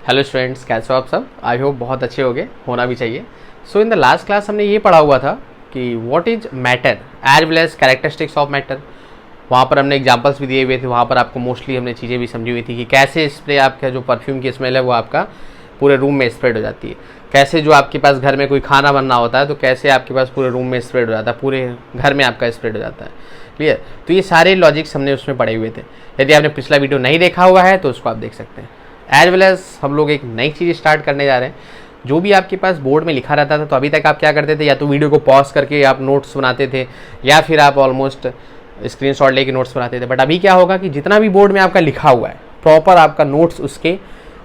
Hello students, कैसे हो आप सब। आई होप बहुत अच्छे होंगे, होना भी चाहिए। So in the last class हमने ये पढ़ा हुआ था कि what is matter as well as characteristics of matter. वहाँ पर हमने एग्जांपल्स भी दिए हुए थे, वहाँ पर आपको मोस्टली हमने चीज़ें भी समझी हुई थी कि कैसे स्प्रे आपका जो परफ्यूम की स्मेल है वो आपका पूरे रूम में स्प्रेड हो जाती है, कैसे जो आपके पास घर में कोई खाना बनना होता है तो कैसे आपके पास पूरे रूम में स्प्रेड हो जाता है, पूरे घर में आपका स्प्रेड हो जाता है। क्लियर। तो ये सारे लॉजिक्स हमने उसमें पढ़े हुए थे। यदि आपने पिछला वीडियो नहीं देखा हुआ है तो उसको आप देख सकते हैं। एज वेल एज हम लोग एक नई चीज़ स्टार्ट करने जा रहे हैं। जो भी आपके पास बोर्ड में लिखा रहता था तो अभी तक आप क्या करते थे, या तो वीडियो को पॉज करके आप नोट्स बनाते थे या फिर आप ऑलमोस्ट स्क्रीनशॉट लेके नोट्स बनाते थे। बट अभी क्या होगा कि जितना भी बोर्ड में आपका लिखा हुआ है प्रॉपर आपका नोट्स उसके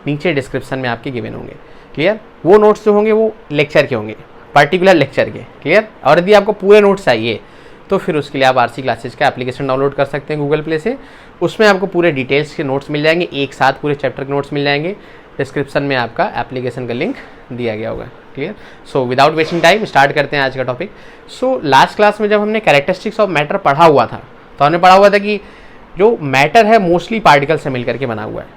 नीचे डिस्क्रिप्शन में आपके गिवन होंगे। क्लियर। वो नोट्स जो होंगे वो लेक्चर के होंगे, पर्टिकुलर लेक्चर के। क्लियर। और यदि आपको पूरे नोट्स चाहिए तो फिर उसके लिए आप आरसी क्लासेस का एप्लीकेशन डाउनलोड कर सकते हैं गूगल प्ले से। उसमें आपको पूरे डिटेल्स के नोट्स मिल जाएंगे, एक साथ पूरे चैप्टर के नोट्स मिल जाएंगे। डिस्क्रिप्शन में आपका एप्लीकेशन का लिंक दिया गया होगा। Clear. So without wasting time start करते हैं आज का टॉपिक। सो लास्ट क्लास में जब हमने कैरेक्टरिस्टिक्स ऑफ मैटर पढ़ा हुआ था तो हमने पढ़ा हुआ था कि जो मैटर है मोस्टली पार्टिकल से मिलकर के बना हुआ है।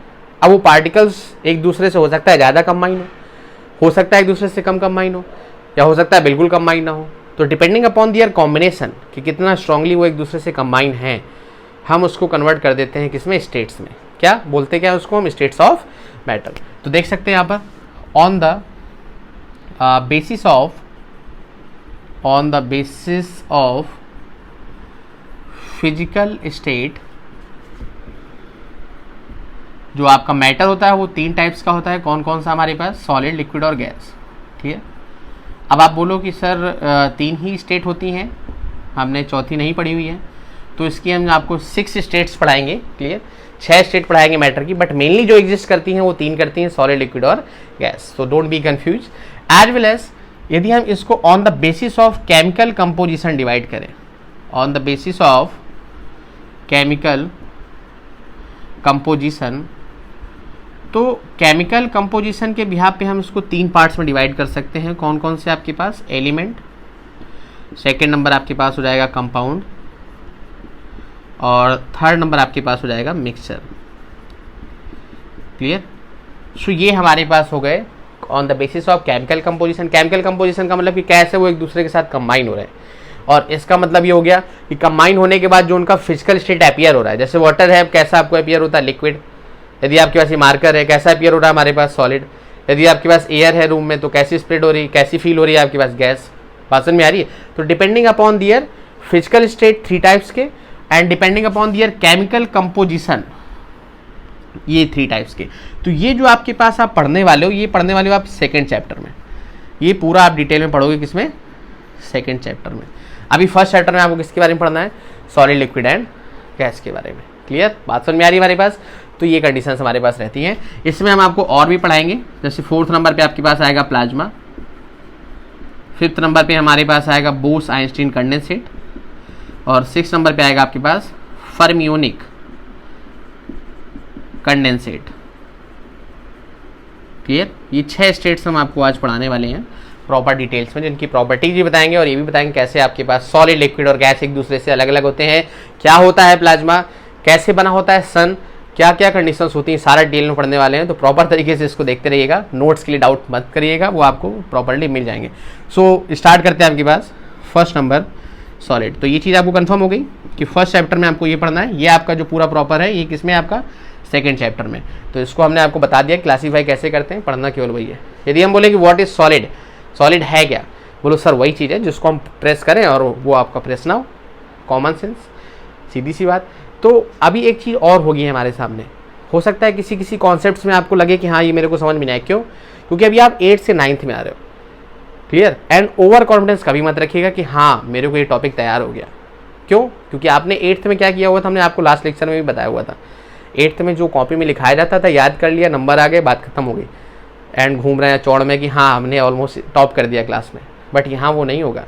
अब वो पार्टिकल्स एक दूसरे से हो सकता है ज़्यादा कंबाइन हो सकता है एक दूसरे से कम कंबाइन हो, या हो सकता है बिल्कुल कंबाइन ना हो। तो डिपेंडिंग अपॉन दियर कॉम्बिनेशन कि कितना स्ट्रांगली वो एक दूसरे से कंबाइन हैं, हम उसको कन्वर्ट कर देते हैं किसमें, स्टेट्स में। क्या बोलते क्या उसको हम, स्टेट्स ऑफ मैटर। तो देख सकते हैं यहाँ पर on the basis of physical state जो आपका मैटर होता है वो तीन टाइप्स का होता है। कौन कौन सा हमारे पास, सॉलिड, लिक्विड और गैस। ठीक है। अब आप बोलो कि सर तीन ही स्टेट होती हैं, हमने चौथी नहीं पढ़ी हुई है। तो इसकी हम आपको 6 स्टेट्स पढ़ाएंगे। क्लियर। 6 स्टेट पढ़ाएंगे मैटर की, बट मेनली जो एग्जिस्ट करती हैं वो तीन करती हैं, सॉलिड, लिक्विड और गैस। तो don't be confuse. As well as यदि हम इसको on the basis of chemical composition divide करें, on the basis of chemical composition, तो केमिकल कंपोजिशन के बिहाफ पे हम इसको 3 पार्ट्स में डिवाइड कर सकते हैं। कौन कौन से आपके पास, एलिमेंट, सेकेंड नंबर आपके पास हो जाएगा कंपाउंड, और थर्ड नंबर आपके पास हो जाएगा मिक्सचर। क्लियर। सो ये हमारे पास हो गए on the basis of chemical composition. Chemical composition का मतलब कि कैसे वो एक दूसरे के साथ कंबाइन हो रहे हैं, और इसका मतलब ये हो गया कि कंबाइन होने के बाद जो उनका फिजिकल स्टेट अपीयर हो रहा है। जैसे वाटर है, कैसा आपको अपीयर होता है, लिक्विड। यदि आपके पास ये मार्कर है, कैसा अपीयर हो रहा है हमारे पास, सॉलिड। यदि आपके पास एयर है रूम में तो कैसी स्प्रेड हो रही है, कैसी फील हो रही है आपके पास, गैस। बात समझ में आ रही है। तो depending upon their physical state 3 types के, and depending upon their chemical composition ये 3 टाइप्स के। तो ये जो आपके पास आप पढ़ने वाले हो, ये पढ़ने वाले हो आप सेकेंड चैप्टर में। ये पूरा आप डिटेल में पढ़ोगे किसमें, सेकेंड चैप्टर में। अभी फर्स्ट चैप्टर में आपको किसके बारे में पढ़ना है, सॉलिड, लिक्विड एंड गैस के बारे में। क्लियर। बात समझ में आ रही है हमारे पास। तो ये कंडीशंस हमारे पास रहती हैं। इसमें हम आपको और भी पढ़ाएंगे। जैसे 4th नंबर पे आपके पास आएगा प्लाज्मा, 5th नंबर पे हमारे पास आएगा बोस आइंस्टीन कंडेंसेट, और 6th नंबर पे आएगा आपके पास फर्मियोनिक कंडेंसेट। क्लियर। ये 6 स्टेट्स हम आपको आज पढ़ाने वाले हैं प्रॉपर डिटेल्स में, जिनकी प्रॉपर्टीज भी बताएंगे और ये भी बताएंगे कैसे आपके पास सॉलिड, लिक्विड और गैस एक दूसरे से अलग अलग होते हैं, क्या होता है प्लाज्मा, कैसे बना होता है सन, क्या क्या कंडीशंस होती हैं, सारा डिटेल में पढ़ने वाले हैं। तो प्रॉपर तरीके से इसको देखते रहिएगा, नोट्स के लिए डाउट मत करिएगा, वो आपको प्रॉपरली मिल जाएंगे। सो स्टार्ट करते हैं आपके पास फर्स्ट नंबर सॉलिड। तो ये चीज़ आपको कंफर्म हो गई कि फर्स्ट चैप्टर में आपको ये पढ़ना है। ये आपका जो पूरा प्रॉपर है ये किसमें, आपका सेकेंड चैप्टर में। तो इसको हमने आपको बता दिया क्लासीफाई कैसे करते हैं, पढ़ना केवल वही है। यदि हम बोले कि व्हाट इज सॉलिड, सॉलिड है क्या, बोलो सर वही चीज़ है जिसको हम प्रेस करें और वो आपका प्रेस ना हो। कॉमन सेंस, सीधी सी बात। तो अभी एक चीज़ और होगी हमारे सामने। हो सकता है किसी किसी कॉन्सेप्ट्स में आपको लगे कि हाँ ये मेरे को समझ में नहीं आया। क्यों? क्योंकि अभी आप 8th से 9th में आ रहे हो। क्लियर। एंड ओवर कॉन्फिडेंस कभी मत रखिएगा कि हाँ मेरे को ये टॉपिक तैयार हो गया। क्यों? क्योंकि आपने 8th में क्या किया हुआ था, हमने आपको लास्ट लेक्चर में भी बताया हुआ था। 8th में जो कॉपी में लिखाया जाता था, याद कर लिया, नंबर आ गए, बात खत्म हो गई, एंड घूम रहे हैं चौड़ में कि हाँ हमने ऑलमोस्ट टॉप कर दिया क्लास में। बट यहाँ वो नहीं होगा।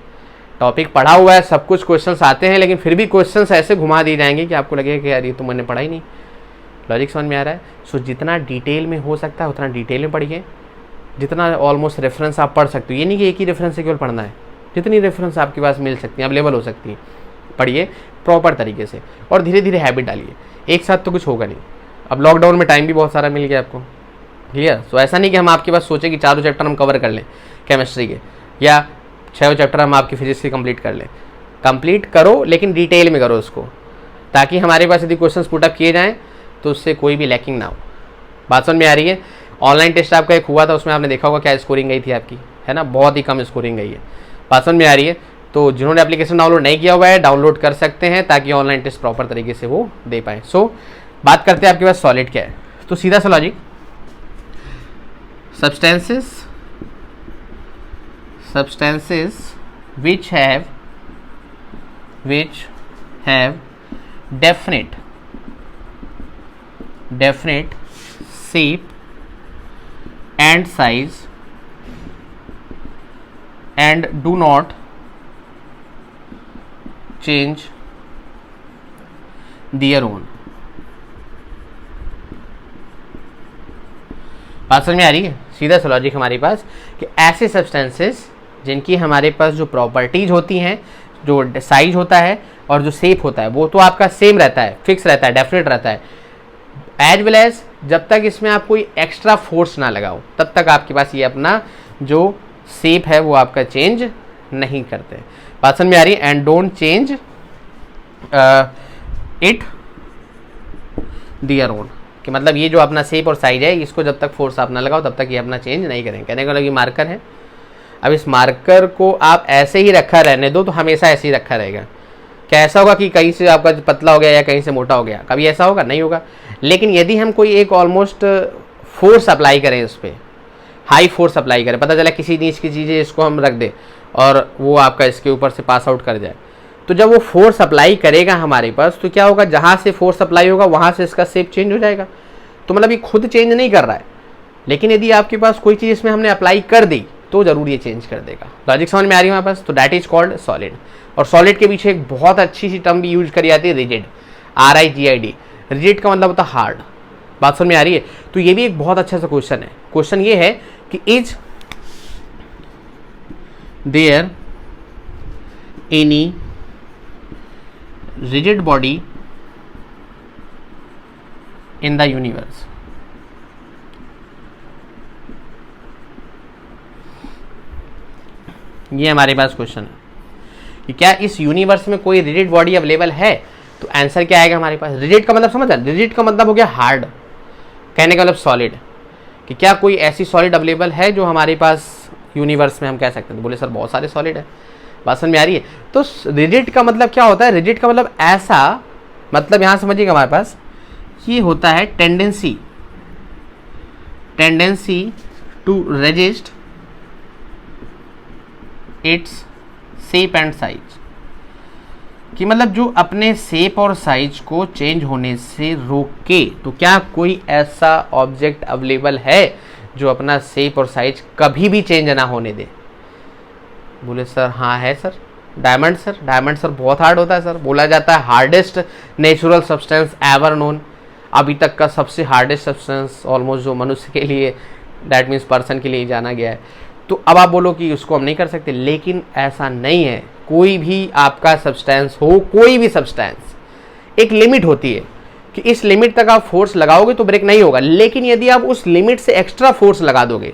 टॉपिक पढ़ा हुआ है, सब कुछ क्वेश्चंस आते हैं, लेकिन फिर भी क्वेश्चंस ऐसे घुमा दिए जाएंगे कि आपको लगेगा कि यार ये तो मैंने पढ़ा ही नहीं। लॉजिक समझ में आ रहा है। सो जितना डिटेल में हो सकता है उतना डिटेल में पढ़िए, जितना ऑलमोस्ट रेफरेंस आप पढ़ सकते हो। ये नहीं कि एक ही रेफरेंस से केवल पढ़ना है, जितनी रेफरेंस आपके पास मिल सकती हैं, अवेलेबल हो सकती हैं, पढ़िए प्रॉपर तरीके से और धीरे धीरे हैबिट डालिए। एक साथ तो कुछ होगा नहीं। अब लॉकडाउन में टाइम भी बहुत सारा मिल गया आपको, क्लियर। तो ऐसा नहीं कि हम आपके पास सोचे कि चारों चैप्टर हम कवर कर लें केमिस्ट्री के, या 6 चैप्टर हम आपकी फिजिक्स की कंप्लीट कर लें। कंप्लीट करो लेकिन डिटेल में करो उसको, ताकि हमारे पास यदि क्वेश्चंस पुटअप किए जाएँ तो उससे कोई भी लैकिंग ना हो। बात समझ में आ रही है। ऑनलाइन टेस्ट आपका एक हुआ था, उसमें आपने देखा होगा क्या स्कोरिंग गई थी आपकी, है ना, बहुत ही कम स्कोरिंग गई है। बात समझ में आ रही है। तो जिन्होंने एप्लीकेशन डाउनलोड नहीं किया हुआ है डाउनलोड कर सकते हैं, ताकि ऑनलाइन टेस्ट प्रॉपर तरीके से वो दे पाए। सो बात करते हैं आपके पास सॉलिड क्या है। तो सीधा सा logic, substances which have definite shape and size and do not change their own। बात समझ में आ रही है। सीधा सा लॉजिक हमारे पास कि ऐसे सब्सटेंसेस जिनकी हमारे पास जो प्रॉपर्टीज होती हैं, जो साइज होता है और जो शेप होता है, वो तो आपका सेम रहता है, फिक्स रहता है, डेफिनेट रहता है। एज वेल एज जब तक इसमें आप कोई एक्स्ट्रा फोर्स ना लगाओ तब तक आपके पास ये अपना जो शेप है वो आपका चेंज नहीं करते। बात समझ में आ रही है। And don't change it their own, कि मतलब ये जो अपना शेप और साइज है इसको जब तक फोर्स आप ना लगाओ तब तक ये अपना चेंज नहीं करेंगे। कहने का मतलब ये मार्कर है, अब इस मार्कर को आप ऐसे ही रखा रहने दो तो हमेशा ऐसे ही रखा रहेगा। क्या ऐसा होगा कि कहीं से आपका पतला हो गया या कहीं से मोटा हो गया? कभी ऐसा होगा? नहीं होगा। लेकिन यदि हम कोई एक ऑलमोस्ट फोर्स अप्लाई करें, इस पर हाई फोर्स अप्लाई करें, पता चला किसी नीच की चीज़ें इसको हम रख दें और वो आपका इसके ऊपर से पास आउट कर जाए, तो जब वो फोर्स अप्लाई करेगा हमारे पास तो क्या होगा, जहाँ से फोर्स अप्लाई होगा वहाँ से इसका शेप चेंज हो जाएगा। तो मतलब ये खुद चेंज नहीं कर रहा है, लेकिन यदि आपके पास कोई चीज़ इसमें हमने अप्लाई कर दी तो जरूर ये चेंज कर देगा। लॉजिक समझ में आ रही है हमारे पास। तो दैट इज कॉल्ड सॉलिड। और सॉलिड के पीछे एक बहुत अच्छी सी टर्म भी यूज करी जाती है, रिजिड, RIGID। रिजिड का मतलब होता है हार्ड। बात समझ में आ रही है। तो ये भी एक बहुत अच्छा सा क्वेश्चन है। क्वेश्चन ये है कि is there any rigid body in the universe. ये हमारे पास क्वेश्चन है कि क्या इस यूनिवर्स में कोई रिजिड बॉडी अवेलेबल है। तो आंसर क्या आएगा हमारे पास। रिजिड का मतलब समझ, रिजिड का मतलब हो गया हार्ड, कहने का मतलब सॉलिड, कि क्या कोई ऐसी सॉलिड अवेलेबल है जो हमारे पास यूनिवर्स में हम कह सकते हैं। तो बोले सर बहुत सारे सॉलिड है। बात समझ में आ रही है। तो रिजिड का मतलब क्या होता है। रिजिड का मतलब ऐसा, मतलब यहां समझिएगा हमारे पास ये होता है tendency to resist its shape and size, कि मतलब जो अपने शेप और साइज को चेंज होने से रोके। तो क्या कोई ऐसा ऑब्जेक्ट अवेलेबल है जो अपना शेप और साइज कभी भी चेंज ना होने दे। बोले सर हाँ है sir, diamond sir. Diamond sir बहुत हार्ड होता है सर, बोला जाता है hardest natural substance ever known, अभी तक का सबसे हार्डेस्ट सब्सटेंस ऑलमोस्ट जो मनुष्य के लिए, दैट मीन्स पर्सन के लिए जाना गया है। तो अब आप बोलो कि उसको हम नहीं कर सकते, लेकिन ऐसा नहीं है। कोई भी आपका सब्सटेंस हो, कोई भी सब्सटेंस, एक लिमिट होती है कि इस लिमिट तक आप फोर्स लगाओगे तो ब्रेक नहीं होगा, लेकिन यदि आप उस लिमिट से एक्स्ट्रा फोर्स लगा दोगे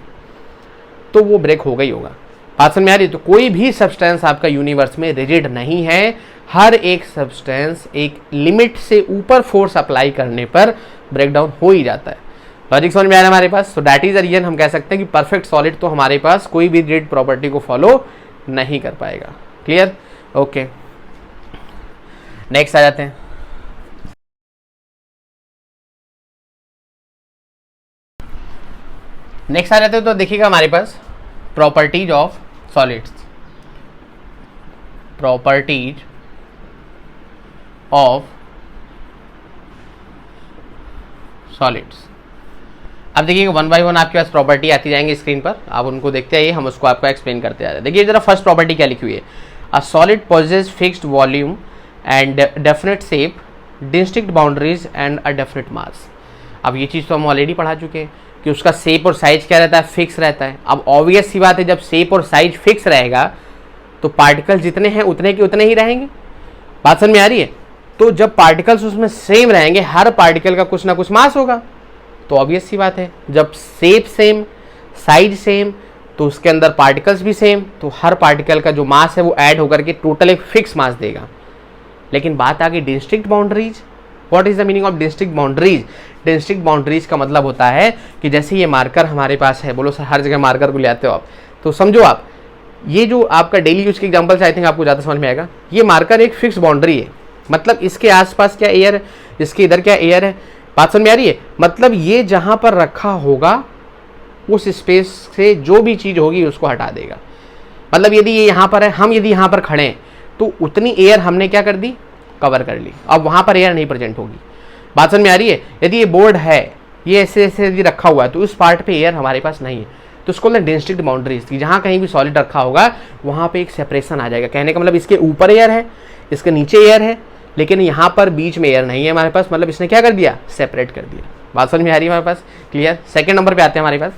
तो वो ब्रेक होगा ही होगा। बात समझ में आ रही है। तो कोई भी सब्सटेंस आपका यूनिवर्स में रिजिड नहीं है। हर एक सब्सटेंस एक लिमिट से ऊपर फोर्स अप्लाई करने पर ब्रेकडाउन हो ही जाता है। लॉजिक समझ में आ रहा है हमारे पास। तो दैट इज द रीजन हम कह सकते हैं कि परफेक्ट सॉलिड तो हमारे पास कोई भी रिजिड प्रॉपर्टी को फॉलो नहीं कर पाएगा। क्लियर? ओके, नेक्स्ट आ जाते हैं। नेक्स्ट आ जाते हैं तो देखिएगा हमारे पास properties of solids. Properties of solids. अब देखिए वन बाय वन आपके पास प्रॉपर्टी आती जाएंगे स्क्रीन पर, आप उनको देखते आइए, हम उसको आपको एक्सप्लेन करते जा रहे हैं। देखिए जरा फर्स्ट प्रॉपर्टी क्या लिखी हुई है। A solid possesses fixed volume and definite shape, distinct boundaries and a definite मास। अब ये चीज़ तो हम ऑलरेडी पढ़ा चुके हैं कि उसका शेप और साइज क्या रहता है, फिक्स रहता है। अब ऑब्वियस सी बात है, जब शेप और साइज फिक्स रहेगा तो पार्टिकल जितने हैं उतने के उतने ही रहेंगे। बात समझ में आ रही है। तो जब पार्टिकल्स उसमें सेम रहेंगे, हर पार्टिकल का कुछ ना कुछ मास होगा, तो ऑब्वियस सी बात है, जब शेप सेम, साइज सेम, तो उसके अंदर पार्टिकल्स भी सेम, तो हर पार्टिकल का जो मास है वो ऐड होकर के टोटल एक फिक्स मास देगा। लेकिन बात आ गई district boundaries. What is the meaning of district boundaries? District boundaries का मतलब होता है कि जैसे ये मार्कर हमारे पास है, बोलो सर हर जगह मार्कर को ले आते हो आप, तो समझो आप ये जो आपका डेली यूज के एग्जांपल आई थिंक आपको ज़्यादा समझ में आएगा। ये मार्कर एक फिक्स बाउंड्री है, मतलब इसके आसपास क्या एयर है, इसके इधर क्या एयर है, बात समझ में आ रही है? मतलब ये जहाँ पर रखा होगा उस स्पेस से जो भी चीज़ होगी उसको हटा देगा। मतलब यदि ये यहाँ पर है, हम यदि यहाँ पर खड़े हैं तो उतनी एयर हमने क्या कर दी, कवर कर ली, अब वहाँ पर एयर नहीं प्रेजेंट होगी। बात समझ में आ रही है? यदि ये बोर्ड है, ये ऐसे ऐसे यदि रखा हुआ है तो इस पार्ट पे एयर हमारे पास नहीं है, तो उसको डिस्ट्रिक्ट बाउंड्रीज थी। जहाँ कहीं भी सॉलिड रखा होगा वहाँ पे एक सेपरेशन आ जाएगा। कहने का मतलब इसके ऊपर एयर है, इसके नीचे एयर है, लेकिन यहाँ पर बीच में एयर नहीं है हमारे पास, मतलब इसने क्या कर दिया, सेपरेट कर दिया। बात समझ में आ रही है हमारे पास? क्लियर। सेकंड नंबर पे आते हैं, हमारे पास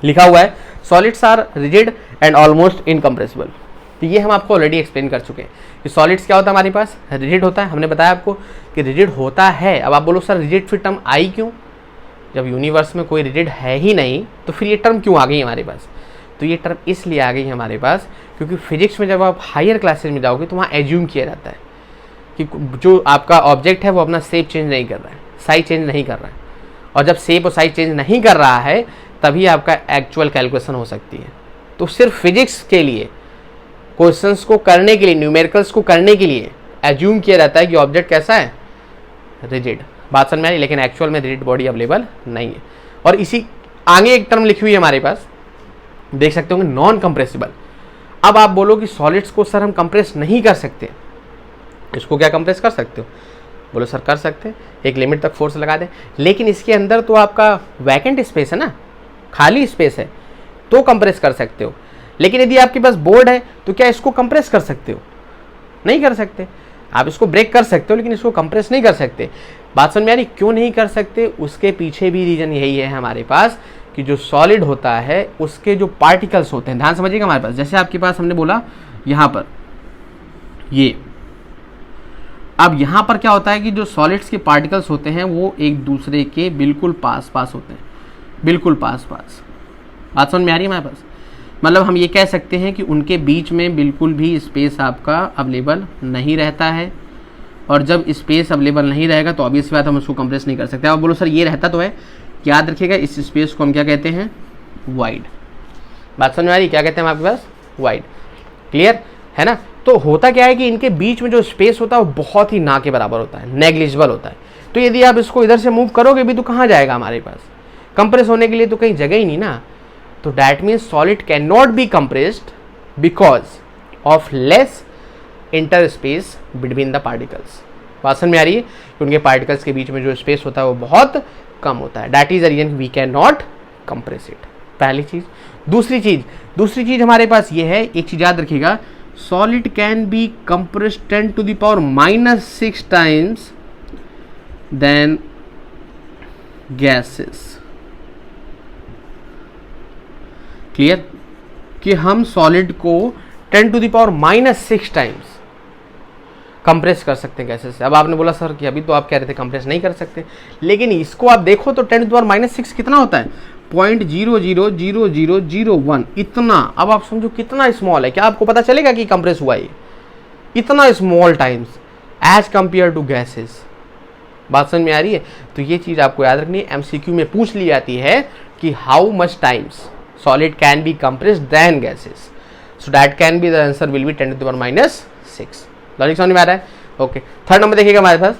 लिखा हुआ है solids are rigid and almost incompressible. तो ये हम आपको ऑलरेडी एक्सप्लेन कर चुके हैं कि सॉलिड्स क्या होता है हमारे पास, रिजिड होता है। हमने बताया आपको कि रिजिड होता है। अब आप बोलो सर रिजिड फिर टर्म आई क्यों? जब यूनिवर्स में कोई रिजिड है ही नहीं तो फिर ये टर्म क्यों आ गई हमारे पास? तो ये टर्म इसलिए आ गई हमारे पास क्योंकि फिजिक्स में जब आप हायर क्लासेज में जाओगे तो वहाँ एज्यूम किया जाता है कि जो आपका ऑब्जेक्ट है वो अपना शेप चेंज नहीं कर रहा है, साइज चेंज नहीं कर रहा है, और जब शेप और साइज चेंज नहीं कर रहा है तभी आपका एक्चुअल कैलकुलेशन हो सकती है। तो सिर्फ फिजिक्स के लिए क्वेश्चंस को करने के लिए, न्यूमेरिकल्स को करने के लिए एज्यूम किया जाता है कि ऑब्जेक्ट कैसा है, रिजिड। बात समझ में आ रही? लेकिन एक्चुअल में रिजिड बॉडी अवेलेबल नहीं है। और इसी आगे एक टर्म लिखी हुई है हमारे पास, देख सकते होंगे, नॉन कंप्रेसिबल। अब आप बोलो कि सॉलिड्स को सर हम कंप्रेस नहीं कर सकते, इसको क्या कंप्रेस कर सकते हो? बोलो सर कर सकते हैं, एक लिमिट तक फोर्स लगा दें, लेकिन इसके अंदर तो आपका वैकेंट स्पेस है ना, खाली स्पेस है, तो कंप्रेस कर सकते हो। लेकिन यदि आपके पास बोर्ड है तो क्या इसको कंप्रेस कर सकते हो? नहीं कर सकते। आप इसको ब्रेक कर सकते हो लेकिन इसको कंप्रेस नहीं कर सकते। बात समझ में आ रही? क्यों नहीं कर सकते? उसके पीछे भी रीजन यही है हमारे पास कि जो सॉलिड होता है उसके जो पार्टिकल्स होते हैं, ध्यान समझिएगा हमारे पास, जैसे आपके पास हमने बोला यहाँ पर ये, अब यहाँ पर क्या होता है कि जो सॉलिड्स के पार्टिकल्स होते हैं वो एक दूसरे के बिल्कुल पास पास होते हैं, बिल्कुल पास पास। बात समझ में आ रही है हमारे पास? मतलब हम ये कह सकते हैं कि उनके बीच में बिल्कुल भी स्पेस आपका अवेलेबल नहीं रहता है, और जब स्पेस अवेलेबल नहीं रहेगा तो ऑब्वियस बात हम उसको कंप्रेस नहीं कर सकते। आप बोलो सर ये रहता तो है, याद रखिएगा इस स्पेस को हम क्या कहते हैं, वाइड। बात समझ में आ रही? क्या कहते हैं हम आपके पास, वाइड। क्लियर है ना? तो होता क्या है कि इनके बीच में जो स्पेस होता है वो बहुत ही ना के बराबर होता है, नेग्लिजिबल होता है। तो यदि आप इसको इधर से मूव करोगे भी तो कहाँ जाएगा हमारे पास, कंप्रेस होने के लिए तो कहीं जगह ही नहीं ना। तो that means solid can not be compressed because of less inter space between the particles. बात समझ में आ रही है कि उनके पार्टिकल्स के बीच में जो स्पेस होता है वो बहुत कम होता है। That is the reason we can not compress it. पहली चीज। दूसरी चीज हमारे पास ये है, एक चीज याद रखिएगा, solid can be compressed 10 to the power -6 times then gases. Clear? कि हम सॉलिड को 10 to the power -6 times compress कर सकते हैं गैसेस से। अब आपने बोला सर कि अभी तो आप कह रहे थे कंप्रेस नहीं कर सकते, लेकिन इसको आप देखो तो 10 to the power -6 कितना होता है, 0.000001 इतना। अब आप समझो कितना स्मॉल है, क्या आपको पता चलेगा कि कंप्रेस हुआ है इतना small times as compare to gases. बात समझ में आ रही है? तो ये चीज़ आपको याद रखनी है, MCQ में पूछ ली जाती है कि how much times solid can be compressed than gases, so that can be the answer will be 10 to the power -6। Logic समझ में आ रहा है? ओके। थर्ड नंबर देखिएगा हमारे पास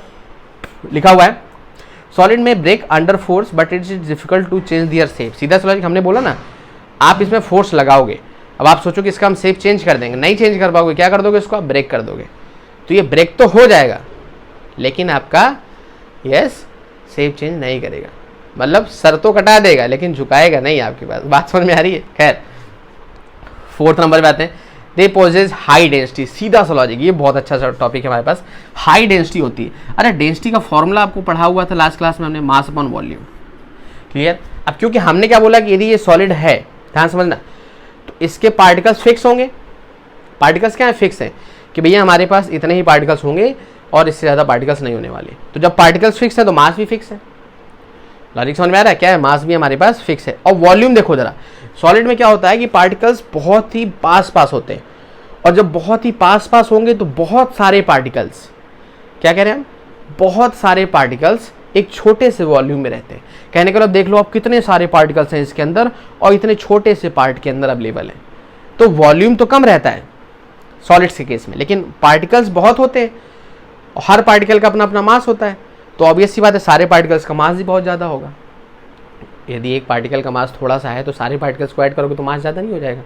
लिखा हुआ है सॉलिड में break under force but it is difficult to change their shape. सीधा सा लॉजिक हमने बोला ना, आप इसमें फोर्स लगाओगे, अब आप सोचो कि इसका हम शेप चेंज कर देंगे, नहीं चेंज कर पाओगे, क्या कर दोगे, इसको आप ब्रेक कर दोगे। तो ये ब्रेक तो हो जाएगा लेकिन आपका यस शेप चेंज नहीं करेगा, मतलब सर तो कटा देगा लेकिन झुकाएगा नहीं आपके पास। बात समझ में आ रही है? खैर फोर्थ नंबर पे आते हैं, दे पोजेज हाई डेंसिटी। सीधा सा लॉजिक, ये बहुत अच्छा सा टॉपिक है हमारे पास। हाई डेंसिटी होती है, अरे डेंसिटी का फॉर्मूला आपको पढ़ा हुआ था लास्ट क्लास में हमने, मास अपॉन वॉल्यूम। क्लियर? अब क्योंकि हमने क्या बोला कि यदि ये सॉलिड है, ध्यान समझना, तो इसके पार्टिकल्स फिक्स होंगे। पार्टिकल्स क्या है, फिक्स है कि भैया हमारे पास इतने ही पार्टिकल्स होंगे और इससे ज़्यादा पार्टिकल्स नहीं होने वाले। तो जब पार्टिकल्स फिक्स है तो मास भी फिक्स है। लॉजिक समझ में आ रहा है? क्या है, मास भी हमारे पास फिक्स है। और वॉल्यूम देखो जरा, सॉलिड में क्या होता है कि पार्टिकल्स बहुत ही पास पास होते हैं, और जब बहुत ही पास पास होंगे तो बहुत सारे पार्टिकल्स, क्या कह रहे हैं हम, बहुत सारे पार्टिकल्स एक छोटे से वॉल्यूम में रहते हैं। कहने का मतलब देख लो आप कितने सारे पार्टिकल्स हैं इसके अंदर और इतने छोटे से पार्ट के अंदर अवेलेबल हैं, तो वॉल्यूम तो कम रहता है सॉलिड्स के केस में, लेकिन पार्टिकल्स बहुत होते हैं और हर पार्टिकल का अपना अपना मास होता है, तो ऑब्वियस सी बात है सारे पार्टिकल्स का मास भी बहुत ज़्यादा होगा। यदि एक पार्टिकल का मास थोड़ा सा है तो सारे पार्टिकल्स को ऐड करोगे तो मास ज़्यादा नहीं हो जाएगा,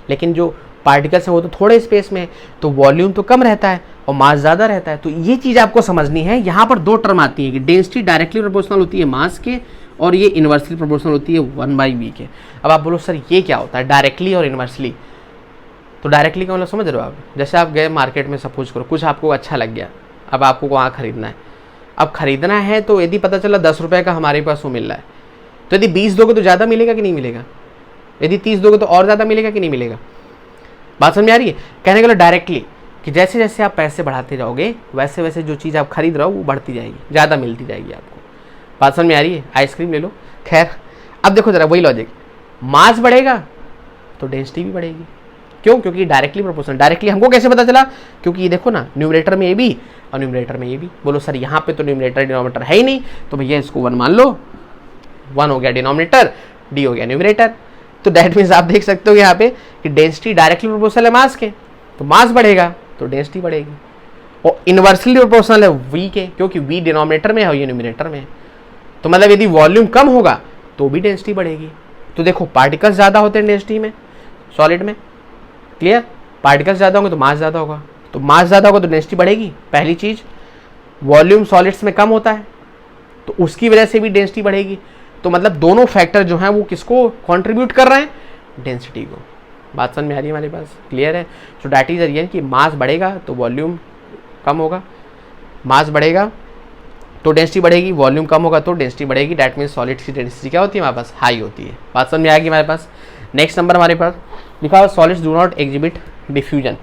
लेकिन जो पार्टिकल्स हैं वो तो थोड़े स्पेस में है, तो वॉल्यूम तो कम रहता है और मास ज़्यादा रहता है। तो ये चीज़ आपको समझनी है। यहाँ पर दो टर्म आती है कि डेंसिटी डायरेक्टली प्रोपोर्शनल होती है मास के, और ये इन्वर्सली प्रोपोर्शनल होती है 1/v के। अब आप बोलो सर ये क्या होता है डायरेक्टली और इन्वर्सली? तो डायरेक्टली का मतलब समझ रहे हो आप, जैसे आप गए मार्केट में, सपोज करो कुछ आपको अच्छा लग गया, अब आपको वहाँ खरीदना है। अब खरीदना है तो यदि पता चला 10 रुपये का हमारे पास वो मिल रहा है, तो यदि 20 दोगे तो ज़्यादा मिलेगा कि नहीं मिलेगा? यदि 30 दोगे तो और ज़्यादा मिलेगा कि नहीं मिलेगा? बात समझ में आ रही है? कहने के लिए डायरेक्टली कि जैसे जैसे आप पैसे बढ़ाते जाओगे वैसे वैसे जो चीज़ आप खरीद रहे हो वो बढ़ती जाएगी, ज़्यादा मिलती जाएगी आपको। बात समझ में आ रही है? आइसक्रीम ले लो। खैर अब देखो जरा वही लॉजिक, मास बढ़ेगा तो डेंसिटी भी बढ़ेगी। क्यों? क्योंकि डायरेक्टली प्रोपोर्शनल। डायरेक्टली हमको कैसे पता चला? क्योंकि ये देखो ना, न्यूमरेटर में ये भी और न्यूमरेटर में ये भी। बोलो सर यहाँ पे तो न्यूमरेटर डिनोमिनेटर है ही नहीं, तो भैया इसको 1 मान लो, 1 हो गया डिनोमिनेटर, डी हो गया न्यूमरेटर। तो दैट मीन्स आप देख सकते हो यहाँ पे कि डेंसिटी डायरेक्टली प्रोपोर्शनल है मास के, तो मास बढ़ेगा तो डेंसिटी बढ़ेगी, और इनवर्सली प्रोपोर्शनल है वी के, क्योंकि वी डिनोमिनेटर में है और ये न्यूमरेटर में है। तो मतलब यदि वॉल्यूम कम होगा तो भी डेंसिटी बढ़ेगी। तो देखो पार्टिकल्स ज़्यादा होते हैं डेंसिटी में, सॉलिड में, क्लियर? पार्टिकल्स ज़्यादा होंगे तो मास ज़्यादा होगा, तो मास ज़्यादा होगा तो डेंसिटी बढ़ेगी। पहली चीज़, वॉल्यूम सॉलिड्स में कम होता है तो उसकी वजह से भी डेंसिटी बढ़ेगी। तो मतलब दोनों फैक्टर जो हैं वो किसको कंट्रीब्यूट कर रहे हैं? डेंसिटी को। बात समझ में आ रही है हमारे पास? क्लियर है? सो दैट इज रियल कि मास बढ़ेगा तो वॉल्यूम कम होगा, मास बढ़ेगा तो डेंसिटी बढ़ेगी, वॉल्यूम कम होगा तो डेंसिटी बढ़ेगी। दैट मीन्स सॉलिड्स की डेंसिटी क्या होती है हमारे पास? हाई होती है। बात समझ में आएगी हमारे पास? नेक्स्ट नंबर हमारे पास लिखा हुआ solids do not exhibit diffusion.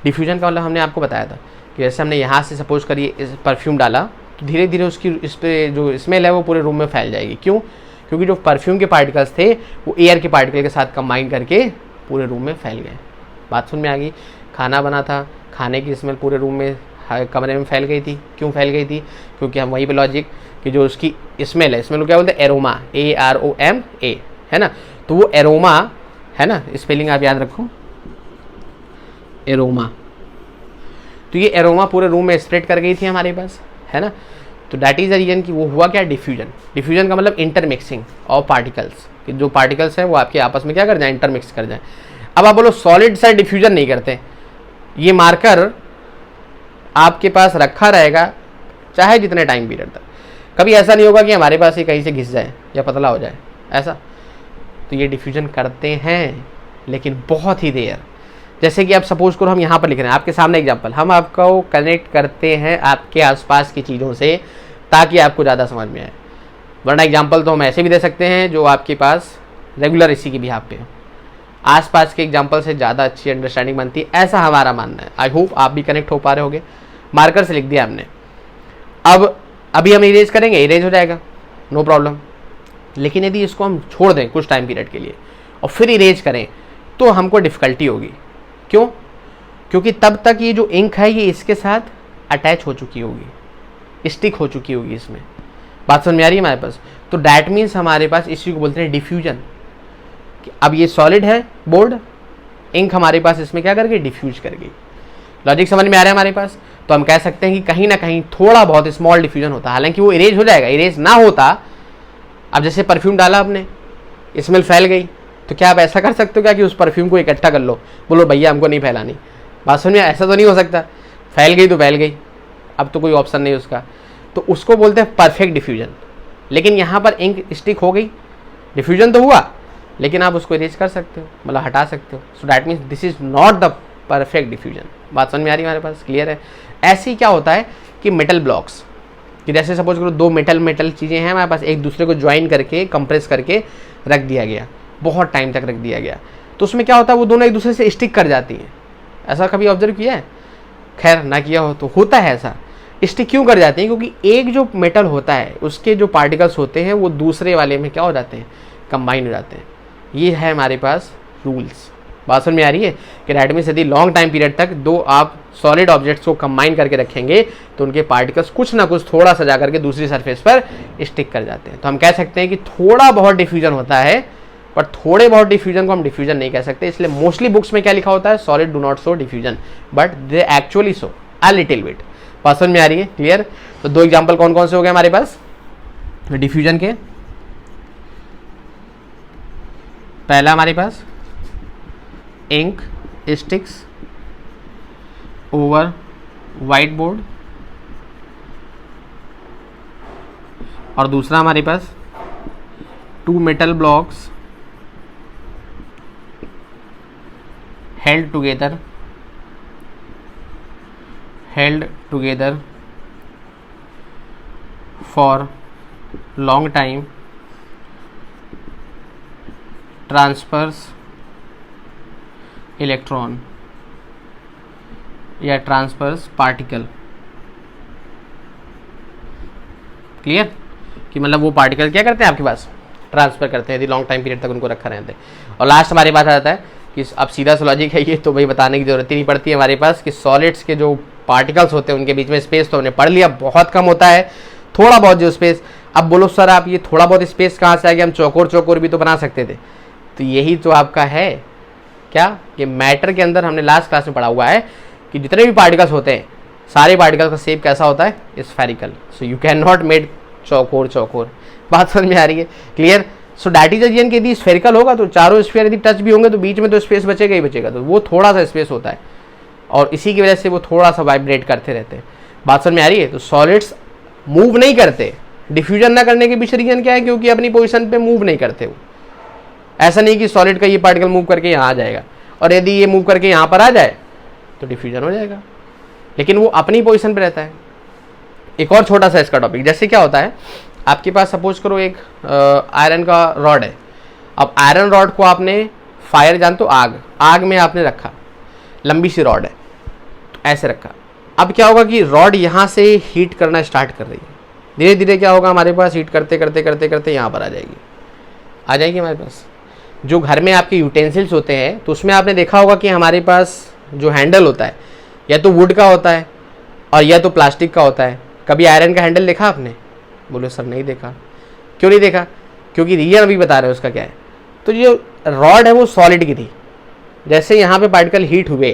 Diffusion का मतलब हमने आपको बताया था कि जैसे हमने यहाँ से सपोज करिए परफ्यूम डाला तो धीरे धीरे उसकी इस पर जो स्मेल है वो पूरे रूम में फैल जाएगी। क्यों? क्योंकि जो परफ्यूम के पार्टिकल्स थे वो एयर के पार्टिकल के साथ कंबाइन करके पूरे रूम में फैल गए। बात सुन में आ गई? खाना बना था, खाने की स्मेल पूरे रूम में कमरे में फैल गई थी। क्यों फैल गई थी? क्योंकि हम वहीं पे लॉजिक कि जो उसकी स्मेल है, स्मेल को क्या बोलते हैं? एरोमा, AROMA, है ना? तो वो एरोमा है ना, स्पेलिंग आप याद रखो, एरोमा। तो ये एरोमा पूरे रूम में स्प्रेड कर गई थी हमारे पास, है ना? तो दैट इज द रीजन कि वो हुआ क्या? डिफ्यूजन। डिफ्यूजन का मतलब इंटरमिक्सिंग ऑफ पार्टिकल्स, कि जो पार्टिकल्स हैं वो आपके आपस में क्या कर जाए? इंटरमिक्स कर जाए। अब आप बोलो सॉलिड से डिफ्यूजन नहीं करते, ये मार्कर आपके पास रखा रहेगा चाहे जितने टाइम पीरियड तक, कभी ऐसा नहीं होगा कि हमारे पास ये कहीं से घिस जाए या पतला हो जाए, ऐसा। तो ये डिफ्यूजन करते हैं लेकिन बहुत ही देर। जैसे कि आप सपोज करो हम यहाँ पर लिख रहे हैं आपके सामने एग्जांपल, हम आपको कनेक्ट करते हैं आपके आसपास की चीज़ों से ताकि आपको ज़्यादा समझ में आए, वरना एग्जांपल तो हम ऐसे भी दे सकते हैं जो आपके पास रेगुलर इसी की बिहाफ पे हो। आसपास के एग्जांपल से ज़्यादा अच्छी अंडरस्टैंडिंग बनती है, ऐसा हमारा मानना है। आई होप आप भी कनेक्ट हो पा रहे होगे। मार्कर से लिख दिया हमने, अब अभी हम इरेज करेंगे, इरेज हो जाएगा, नो प्रॉब्लम। लेकिन यदि इसको हम छोड़ दें कुछ टाइम पीरियड के लिए और फिर इरेज करें तो हमको डिफ़िकल्टी होगी। क्यों? क्योंकि तब तक ये जो इंक है ये इसके साथ अटैच हो चुकी होगी, स्टिक हो चुकी होगी इसमें। बात समझ में आ रही है हमारे पास? तो डैट मीन्स हमारे पास इसी को बोलते हैं डिफ्यूजन। अब ये सॉलिड है बोर्ड, इंक हमारे पास इसमें क्या कर गई? डिफ्यूज कर गई। लॉजिक समझ में आ रहा है हमारे पास? तो हम कह सकते हैं कि कहीं ना कहीं थोड़ा बहुत स्मॉल डिफ्यूजन होता है, हालांकि वो इरेज हो जाएगा। इरेज ना होता, अब जैसे परफ्यूम डाला आपने, स्मेल फैल गई, तो क्या आप ऐसा कर सकते हो क्या कि उस परफ्यूम को इकट्ठा कर लो, बोलो भैया हमको नहीं फैलानी? बात समझ में? ऐसा तो नहीं हो सकता। फैल गई तो फैल गई, अब तो कोई ऑप्शन नहीं उसका, तो उसको बोलते हैं परफेक्ट डिफ्यूजन। लेकिन यहाँ पर इंक स्टिक हो गई, डिफ्यूजन तो हुआ लेकिन आप उसको इरेज कर सकते हो, मतलब हटा सकते हो। So that means this is not the perfect diffusion. बात समझ में आ रही है हमारे पास? क्लियर है? ऐसे ही क्या होता है कि मेटल ब्लॉक्स, कि जैसे सपोज करो दो मेटल चीज़ें हैं हमारे पास, एक दूसरे को ज्वाइन करके कंप्रेस करके रख दिया गया, बहुत टाइम तक रख दिया गया, तो उसमें क्या होता है वो दोनों एक दूसरे से स्टिक कर जाती हैं। ऐसा कभी ऑब्जर्व किया है? खैर ना किया हो तो होता है ऐसा। स्टिक क्यों कर जाते हैं? क्योंकि एक जो मेटल होता है उसके जो पार्टिकल्स होते हैं वो दूसरे वाले में क्या हो जाते हैं, कंबाइन हो जाते हैं। ये है हमारे पास रूल्स। बात समझ में आ रही है कि दैट मीन्स यदि लॉन्ग टाइम पीरियड तक दो आप सॉलिड ऑब्जेक्ट्स को कंबाइन करके रखेंगे तो उनके पार्टिकल्स कुछ ना कुछ थोड़ा सा जा करके दूसरी सरफेस पर स्टिक कर जाते हैं। तो हम कह सकते हैं कि थोड़ा बहुत डिफ्यूजन होता है, पर थोड़े बहुत डिफ्यूजन को हम डिफ्यूजन नहीं कह सकते। इसलिए मोस्टली बुक्स में क्या लिखा होता है, solid do not show diffusion, but they actually show a little bit. बात समझ में आ रही है? क्लियर? तो दो एग्जाम्पल कौन कौन से हो गए हमारे पास डिफ्यूजन के? पहला हमारे पास ink sticks over white board, और दूसरा हमारे पास two metal blocks held together for long time transfers electron या ट्रांसफर्स पार्टिकल। क्लियर? कि मतलब वो पार्टिकल क्या करते हैं आपके पास, ट्रांसफर करते हैं यदि लॉन्ग टाइम पीरियड तक उनको रखा रहते हैं। और लास्ट हमारे पास आ जाता है कि अब सीधा सा लॉजिक है ये, तो भाई बताने की जरूरत ही नहीं पड़ती है हमारे पास कि सॉलिड्स के जो पार्टिकल्स होते हैं उनके बीच में स्पेस तो हमने पढ़ लिया, बहुत कम होता है, थोड़ा बहुत जो स्पेस। अब बोलो सर आप ये थोड़ा बहुत स्पेस कहाँ से आ गया, हम चौकोर भी तो बना सकते थे। तो यही तो आपका है क्या कि मैटर के अंदर हमने लास्ट क्लास में पढ़ा हुआ है कि जितने भी पार्टिकल्स होते हैं सारे पार्टिकल्स का शेप कैसा होता है, spherical. So you can not made चौकोर। बात समझ में आ रही है? Clear? So that is a कि यदि स्फेरिकल होगा तो चारों स्फीयर यदि टच भी होंगे तो बीच में तो स्पेस बचेगा ही बचेगा, तो वो थोड़ा सा स्पेस होता है और इसी की वजह से वो थोड़ा सा वाइब्रेट करते रहते हैं। बात समझ में आ रही है? तो सॉलिड्स मूव नहीं करते, डिफ्यूजन ना करने के पीछे रीजन क्या है, क्योंकि अपनी पोजीशन पे मूव नहीं करते। वो ऐसा नहीं कि सॉलिड का ये पार्टिकल मूव करके यहाँ आ जाएगा और यदि ये मूव करके यहाँ पर आ जाए तो डिफ्यूजन हो जाएगा, लेकिन वो अपनी पोजीशन पे रहता है। एक और छोटा सा इसका टॉपिक, जैसे क्या होता है आपके पास सपोज करो एक आयरन का रॉड है। अब आयरन रॉड को आपने फायर जान तो आग में आपने रखा, लंबी सी रॉड है तो ऐसे रखा। अब क्या होगा कि रॉड यहाँ से हीट करना स्टार्ट कर रही है, धीरे धीरे क्या होगा हमारे पास हीट करते करते करते करते यहाँ पर आ जाएगी हमारे पास। जो घर में आपके यूटेंसिल्स होते हैं तो उसमें आपने देखा होगा कि हमारे पास जो हैंडल होता है या तो वुड का होता है और या तो प्लास्टिक का होता है। कभी आयरन का हैंडल देखा आपने? बोले सर नहीं देखा। क्यों नहीं देखा? क्योंकि रीजन अभी बता रहे हो उसका क्या है। तो जो रॉड है वो सॉलिड की थी, जैसे यहाँ पे पार्टिकल हीट हुए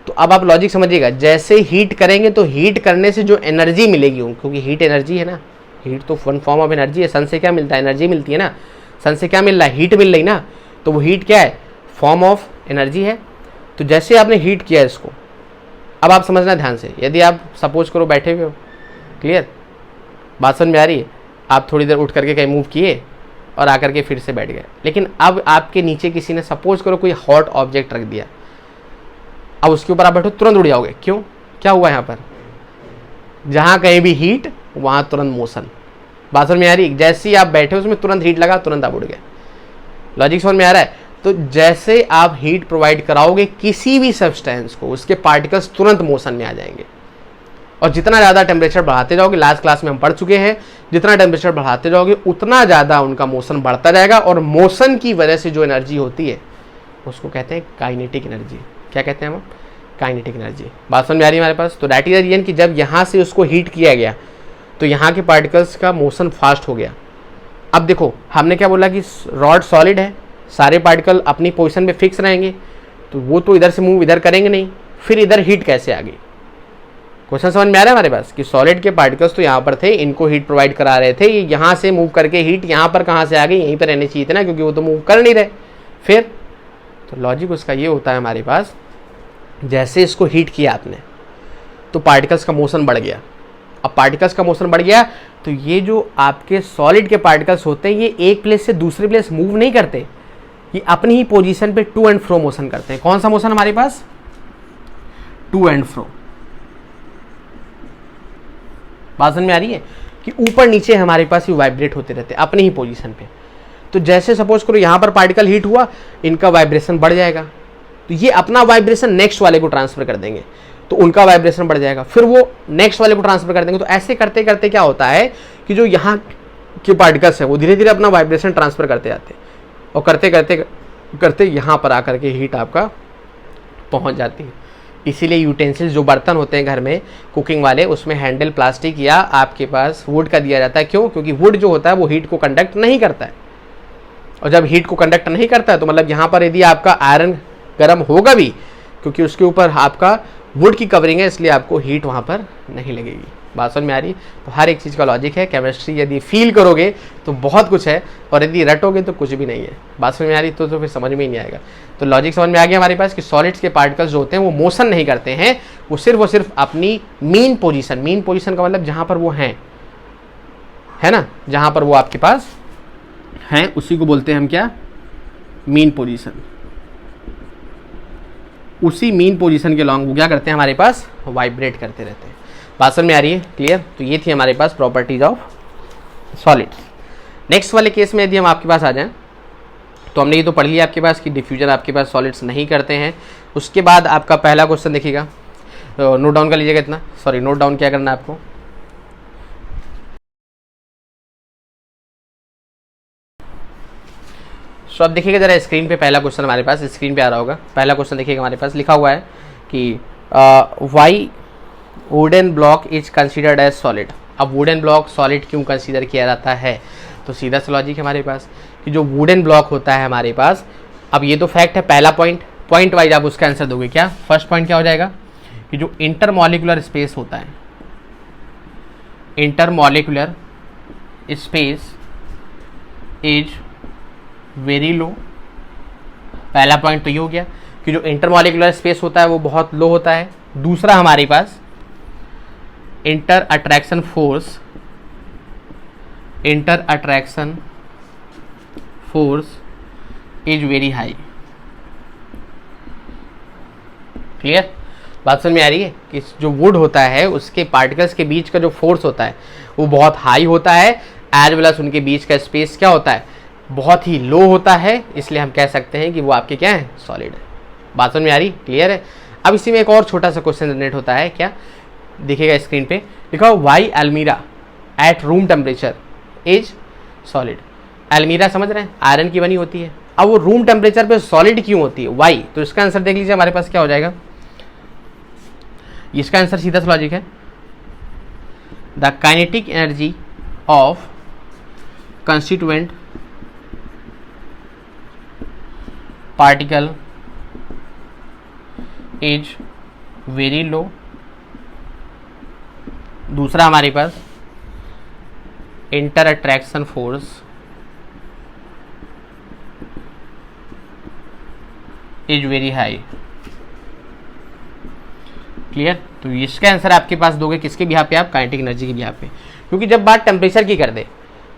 तो अब आप लॉजिक समझिएगा, जैसे हीट करेंगे तो हीट करने से जो एनर्जी मिलेगी, क्योंकि हीट एनर्जी है ना, हीट तो वन फॉर्म ऑफ एनर्जी है। सन से क्या मिलता है? एनर्जी मिलती है ना। सन से क्या मिल रहा है? हीट मिल रही ना, तो वो हीट क्या है? फॉर्म ऑफ एनर्जी है। तो जैसे आपने हीट किया इसको, अब आप समझना ध्यान से, यदि आप सपोज करो बैठे हुए हो, क्लियर? बात समझ में आ रही है? आप थोड़ी देर उठ करके कहीं मूव किए और आकर के फिर से बैठ गए, लेकिन अब आपके नीचे किसी ने सपोज करो कोई हॉट ऑब्जेक्ट रख दिया, अब उसके ऊपर आप बैठो तुरंत उड़ जाओगे। क्यों? क्या हुआ यहाँ पर? जहाँ कहीं भी हीट वहाँ तुरंत मोशन। बात समझ में आ रही है? जैसे ही आप बैठे उसमें तुरंत हीट लगा, तुरंत आप उड़ गए। लॉजिक समझ में आ रहा है? तो जैसे आप हीट प्रोवाइड कराओगे किसी भी सब्सटेंस को, उसके पार्टिकल्स तुरंत मोशन में आ जाएंगे। और जितना ज़्यादा टेम्परेचर बढ़ाते जाओगे, लास्ट क्लास में हम पढ़ चुके हैं, जितना टेम्परेचर बढ़ाते जाओगे उतना ज़्यादा उनका मोशन बढ़ता जाएगा, और मोशन की वजह से जो एनर्जी होती है उसको कहते हैं काइनेटिक एनर्जी। क्या कहते हैं हम? Kinetic energy. बात समझ में आ रही है हमारे पास? तो दैट इज रीजन कि जब यहाँ से उसको हीट किया गया तो यहाँ के पार्टिकल्स का मोशन फास्ट हो गया। अब देखो हमने क्या बोला कि रॉड सॉलिड है, सारे पार्टिकल अपनी पोजीशन पे फिक्स रहेंगे, तो वो तो इधर से मूव इधर करेंगे नहीं, फिर इधर हीट कैसे आ गई? क्वेश्चन समझ में आ रहा है हमारे पास कि सॉलिड के पार्टिकल्स तो यहाँ पर थे, इनको हीट प्रोवाइड करा रहे थे, ये यहाँ से मूव करके हीट यहाँ पर कहाँ से आ गई? यहीं पर रहनी चाहिए थी ना, क्योंकि वो तो मूव कर नहीं रहे। फिर तो लॉजिक उसका ये होता है हमारे पास, जैसे इसको हीट किया आपने तो पार्टिकल्स का मोशन बढ़ गया। अब पार्टिकल्स का मोशन बढ़ गया तो ये जो आपके सॉलिड के पार्टिकल्स होते हैं ये एक प्लेस से दूसरे प्लेस मूव नहीं करते, ये अपनी ही पोजीशन पे टू एंड फ्रो मोशन करते हैं। कौन सा मोशन हमारे पास? To and fro. बात समझ में आ रही है कि ऊपर नीचे हमारे पास ये वाइब्रेट होते रहते हैं अपनी ही पोजीशन पे। तो जैसे सपोज करो यहाँ पर पार्टिकल हीट हुआ, इनका वाइब्रेशन बढ़ जाएगा, तो ये अपना वाइब्रेशन नेक्स्ट वाले को ट्रांसफर कर देंगे। तो उनका वाइब्रेशन बढ़ जाएगा, फिर वो नेक्स्ट वाले को ट्रांसफर कर देंगे। तो ऐसे करते करते क्या होता है कि जो यहाँ के पार्टिकल्स हैं वो धीरे धीरे अपना वाइब्रेशन ट्रांसफर करते जाते हैं, और करते करते करते यहाँ पर आकर के हीट आपका पहुँच जाती है। इसीलिए यूटेंसिल्स जो बर्तन होते हैं घर में कुकिंग वाले, उसमें हैंडल प्लास्टिक या आपके पास वुड का दिया जाता है। क्यों? क्योंकि वुड जो होता है वो हीट को कंडक्ट नहीं करता है, और जब हीट को कंडक्ट नहीं करता है तो मतलब यहाँ पर यदि आपका आयरन गर्म होगा भी, क्योंकि उसके ऊपर आपका वुड की कवरिंग है, इसलिए आपको हीट वहाँ पर नहीं लगेगी। बात समझ में आ रही? तो हर एक चीज़ का लॉजिक है। केमिस्ट्री यदि फील करोगे तो बहुत कुछ है, और यदि रटोगे तो कुछ भी नहीं है। बात समझ में आ रही? तो फिर समझ में ही नहीं आएगा। तो लॉजिक समझ में आ गया हमारे पास कि सॉलिड्स के पार्टिकल्स जो होते हैं वो मोशन नहीं करते हैं, वो सिर्फ अपनी मीन पोजीशन का मतलब जहाँ पर वो हैं, है ना, जहाँ पर वो आपके पास हैं उसी को बोलते हैं हम क्या? Mean position. उसी मीन पोजीशन के लॉन्ग वो क्या करते हैं? हमारे पास वाइब्रेट करते रहते हैं। बात समझ में आ रही है? क्लियर? तो ये थी हमारे पास प्रॉपर्टीज ऑफ सॉलिड्स। नेक्स्ट वाले केस में यदि हम आपके पास आ जाएं, तो हमने ये तो पढ़ लिया आपके पास कि डिफ्यूजन आपके पास सॉलिड्स नहीं करते हैं। उसके बाद आपका पहला क्वेश्चन देखिएगा, नोट डाउन कर लीजिएगा इतना, सॉरी नोट डाउन क्या करना है आपको। सो अब देखिएगा जरा स्क्रीन पे, पहला क्वेश्चन हमारे पास स्क्रीन पे आ रहा होगा। पहला क्वेश्चन देखिएगा, हमारे पास लिखा हुआ है कि why wooden block is considered as solid. अब वुडन ब्लॉक सॉलिड क्यों कंसीडर किया जाता है? तो सीधा सा लॉजिक है हमारे पास कि जो वुडन ब्लॉक होता है हमारे पास, अब ये तो फैक्ट है, पहला पॉइंट वाइज आप उसका आंसर दोगे। क्या फर्स्ट पॉइंट क्या हो जाएगा कि जो इंटरमॉलिक्यूलर स्पेस होता है, इंटरमॉलिक्यूलर स्पेस इज वेरी लो। पहला पॉइंट तो ये हो गया कि जो इंटरमॉलिक्यूलर स्पेस होता है वो बहुत लो होता है। दूसरा हमारे पास inter attraction force is very high. Clear? बात समझ में आ रही है कि जो वुड होता है उसके पार्टिकल्स के बीच का जो फोर्स होता है वो बहुत हाई होता है, एज वेल एज उनके बीच का स्पेस क्या होता है? बहुत ही लो होता है। इसलिए हम कह सकते हैं कि वो आपके क्या है? सॉलिड है। बात समझ में आ रही? क्लियर है? अब इसी में एक और छोटा सा क्वेश्चन जनरेट होता है। क्या देखिएगा स्क्रीन पे लिखा हो, why almirah at room temperature is solid. एल्मीरा समझ रहे हैं, आयरन की बनी होती है। अब वो रूम टेम्परेचर पे सॉलिड क्यों होती है? वाई? तो इसका आंसर देख लीजिए हमारे पास क्या हो जाएगा। इसका आंसर सीधा सा लॉजिक है, the kinetic energy of constituent particle is very low. दूसरा हमारे पास inter attraction force is very high. Clear? तो इसका आंसर आपके पास दोगे किसके बिहाफ पे? आप काइनेटिक एनर्जी के बिहाफ पे। क्योंकि जब बात टेम्परेचर की कर दे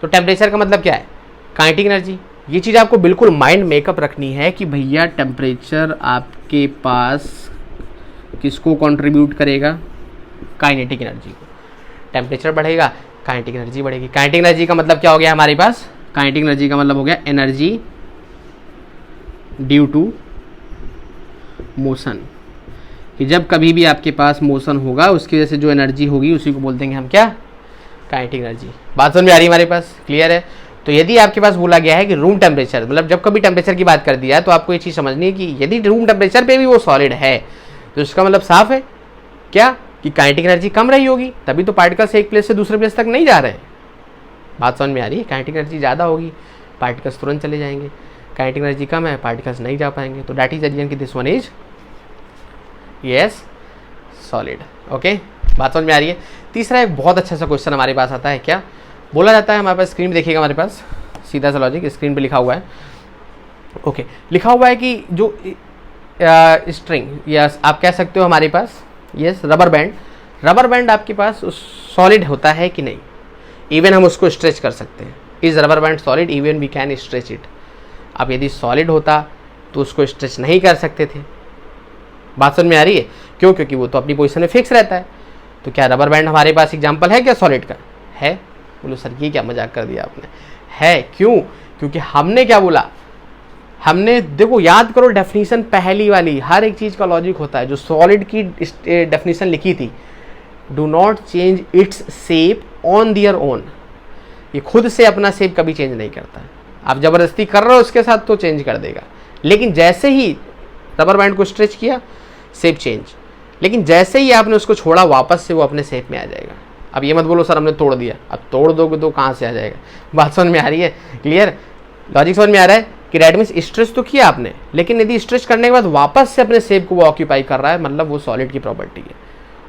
तो टेम्परेचर का मतलब क्या है? Kinetic energy. ये चीज़ आपको बिल्कुल माइंड मेकअप रखनी है कि भैया टेम्परेचर आपके पास किसको कंट्रीब्यूट करेगा? काइनेटिक एनर्जी को। टेम्परेचर बढ़ेगा, काइनेटिक एनर्जी बढ़ेगी। काइनेटिक एनर्जी का मतलब क्या हो गया हमारे पास? काइनेटिक एनर्जी का मतलब हो गया एनर्जी ड्यू टू मोशन, कि जब कभी भी आपके पास मोशन होगा उसकी वजह से जो एनर्जी होगी उसी को बोल देंगे हम क्या? Kinetic energy. बात समझ में आ रही है हमारे पास? क्लियर है? तो यदि आपके पास बोला गया है कि रूम टेम्परेचर, मतलब जब कभी टेम्परेचर की बात कर दिया है तो आपको ये चीज़ समझनी है कि यदि रूम टेम्परेचर पे भी वो सॉलिड है तो इसका मतलब साफ है क्या कि काइनेटिक एनर्जी कम रही होगी, तभी तो पार्टिकल्स एक प्लेस से दूसरे प्लेस तक नहीं जा रहे हैं। बात समझ में आ रही है? काइनेटिक एनर्जी ज़्यादा होगी, पार्टिकल्स तुरंत चले जाएंगे। काइनेटिक एनर्जी कम है, पार्टिकल्स नहीं जा पाएंगे। तो डैट इज रीजन कि this one is yes solid. Okay, बात समझ में आ रही है? तीसरा एक बहुत अच्छा सा क्वेश्चन हमारे पास आता है। क्या बोला जाता है हमारे पास? स्क्रीन पे देखिएगा हमारे पास सीधा सा लॉजिक स्क्रीन पे लिखा हुआ है। ओके, लिखा हुआ है कि जो स्ट्रिंग या आप कह सकते हो हमारे पास यस रबर बैंड आपके पास सॉलिड होता है कि नहीं? इवन हम उसको स्ट्रेच कर सकते हैं। Is rubber band solid? Even we can stretch it. अब यदि सॉलिड होता तो उसको स्ट्रेच नहीं कर सकते थे। बात समझ में आ रही है? क्यों? क्योंकि वो तो अपनी पोजीशन में फिक्स रहता है। तो क्या रबर बैंड हमारे पास एग्जांपल है क्या सॉलिड का? है। बोलो सर ये क्या मजाक कर दिया आपने? है। क्यों? क्योंकि हमने क्या बोला? हमने देखो याद करो डेफिनेशन पहली वाली, हर एक चीज़ का लॉजिक होता है। जो सॉलिड की डेफिनेशन लिखी थी, do not change its shape on their own, ये खुद से अपना शेप कभी चेंज नहीं करता। आप ज़बरदस्ती कर रहे हो उसके साथ तो चेंज कर देगा, लेकिन जैसे ही रबर बैंड को स्ट्रेच किया शेप चेंज, लेकिन जैसे ही आपने उसको छोड़ा वापस से वो अपने शेप में आ जाएगा। अब ये मत बोलो सर हमने तोड़ दिया, अब तोड़ दोगे तो कहाँ से आ जाएगा। बात समझ में आ रही है, क्लियर, लॉजिक समझ में आ रहा है कि डेट मीन्स स्ट्रेच तो किया आपने, लेकिन यदि स्ट्रेच करने के बाद वापस से अपने शेप को वो ऑक्यूपाई कर रहा है, मतलब वो सॉलिड की प्रॉपर्टी है।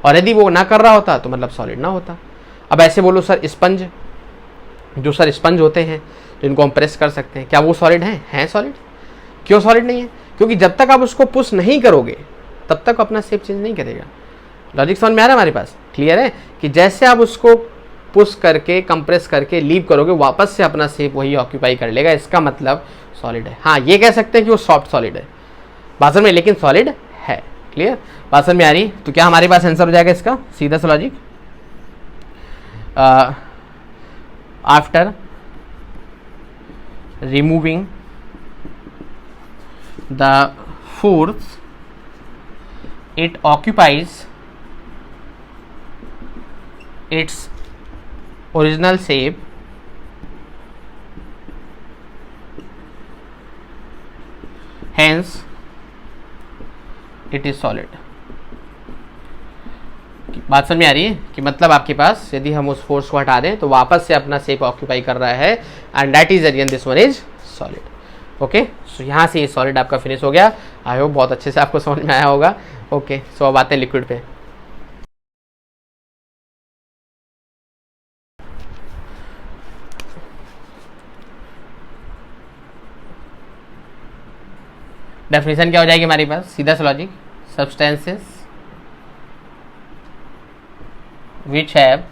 और यदि वो ना कर रहा होता तो मतलब सॉलिड ना होता। अब ऐसे बोलो सर स्पंज, जो सर स्पंज होते हैं जिनको हम प्रेस कर सकते हैं, क्या वो सॉलिड हैं सॉलिड? क्यों सॉलिड नहीं है? क्योंकि जब तक आप उसको पुश नहीं करोगे तब तक अपना शेप चेंज नहीं करेगा। लॉजिक समझ में आ रहा है हमारे पास, क्लियर है कि जैसे आप उसको पुश करके कंप्रेस करके लीव करोगे वापस से अपना शेप वही ऑक्यूपाई कर लेगा, इसका मतलब सॉलिड है। हाँ ये कह सकते हैं कि वो सॉफ्ट सॉलिड है भाषण में, लेकिन सॉलिड है। क्लियर, भाषण में आ रही? तो क्या हमारे पास आंसर हो जाएगा इसका सीधा सा logic, after removing the force it occupies its original shape hence it is solid। बात समझ में आ रही है कि मतलब आपके पास यदि हम उस फोर्स को हटा दें तो वापस से अपना शेप ऑक्यूपाई कर रहा है, and that is the reason this one is solid. Okay, so यहाँ से ये सॉलिड आपका फिनिश हो गया। आई होप बहुत अच्छे से आपको समझ में आया होगा। ओके, सो अब आते हैं लिक्विड पे। डेफिनेशन क्या हो जाएगी हमारे पास, सीधा सा logic, substances which have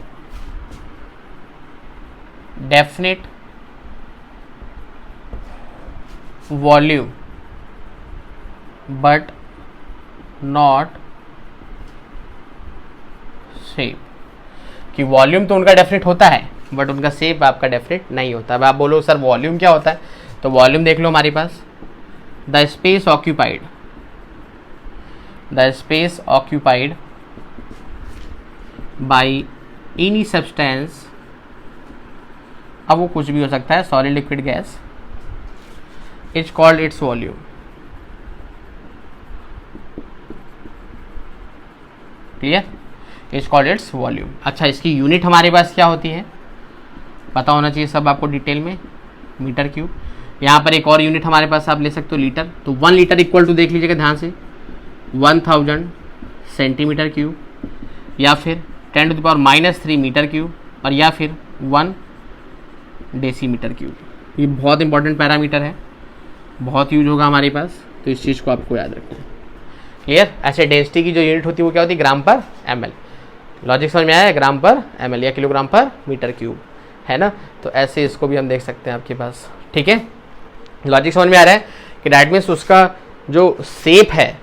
definite volume but not shape, कि वॉल्यूम तो उनका डेफिनेट होता है बट उनका शेप आपका डेफिनेट नहीं होता। अब आप बोलो सर वॉल्यूम क्या होता है, तो वॉल्यूम देख लो हमारे पास, the space occupied by any substance, अब वो कुछ भी हो सकता है, solid liquid gas, is called its volume. Clear, is called its volume. अच्छा, इसकी यूनिट हमारे पास क्या होती है पता होना चाहिए सब आपको डिटेल में, मीटर क्यूब। यहाँ पर एक और यूनिट हमारे पास आप ले सकते हो लीटर, तो 1 लीटर इक्वल टू देख लीजिएगा ध्यान से 1000 सेंटीमीटर क्यूब, या फिर 10⁻³ मीटर क्यूब, और या फिर 1 डेसीमीटर क्यूब। ये बहुत इंपॉर्टेंट पैरामीटर है, बहुत यूज होगा हमारे पास, तो इस चीज़ को आपको याद रखना है। क्लियर, ऐसे डेंसिटी की जो यूनिट होती है वो क्या होती है, ग्राम पर ml। लॉजिक समझ में आया, ग्राम पर ml या किलोग्राम पर मीटर क्यूब, है ना। तो ऐसे इसको भी हम देख सकते हैं आपके पास, ठीक है। लॉजिक समझ में आ रहा है कि दैट मीन्स उसका जो शेप है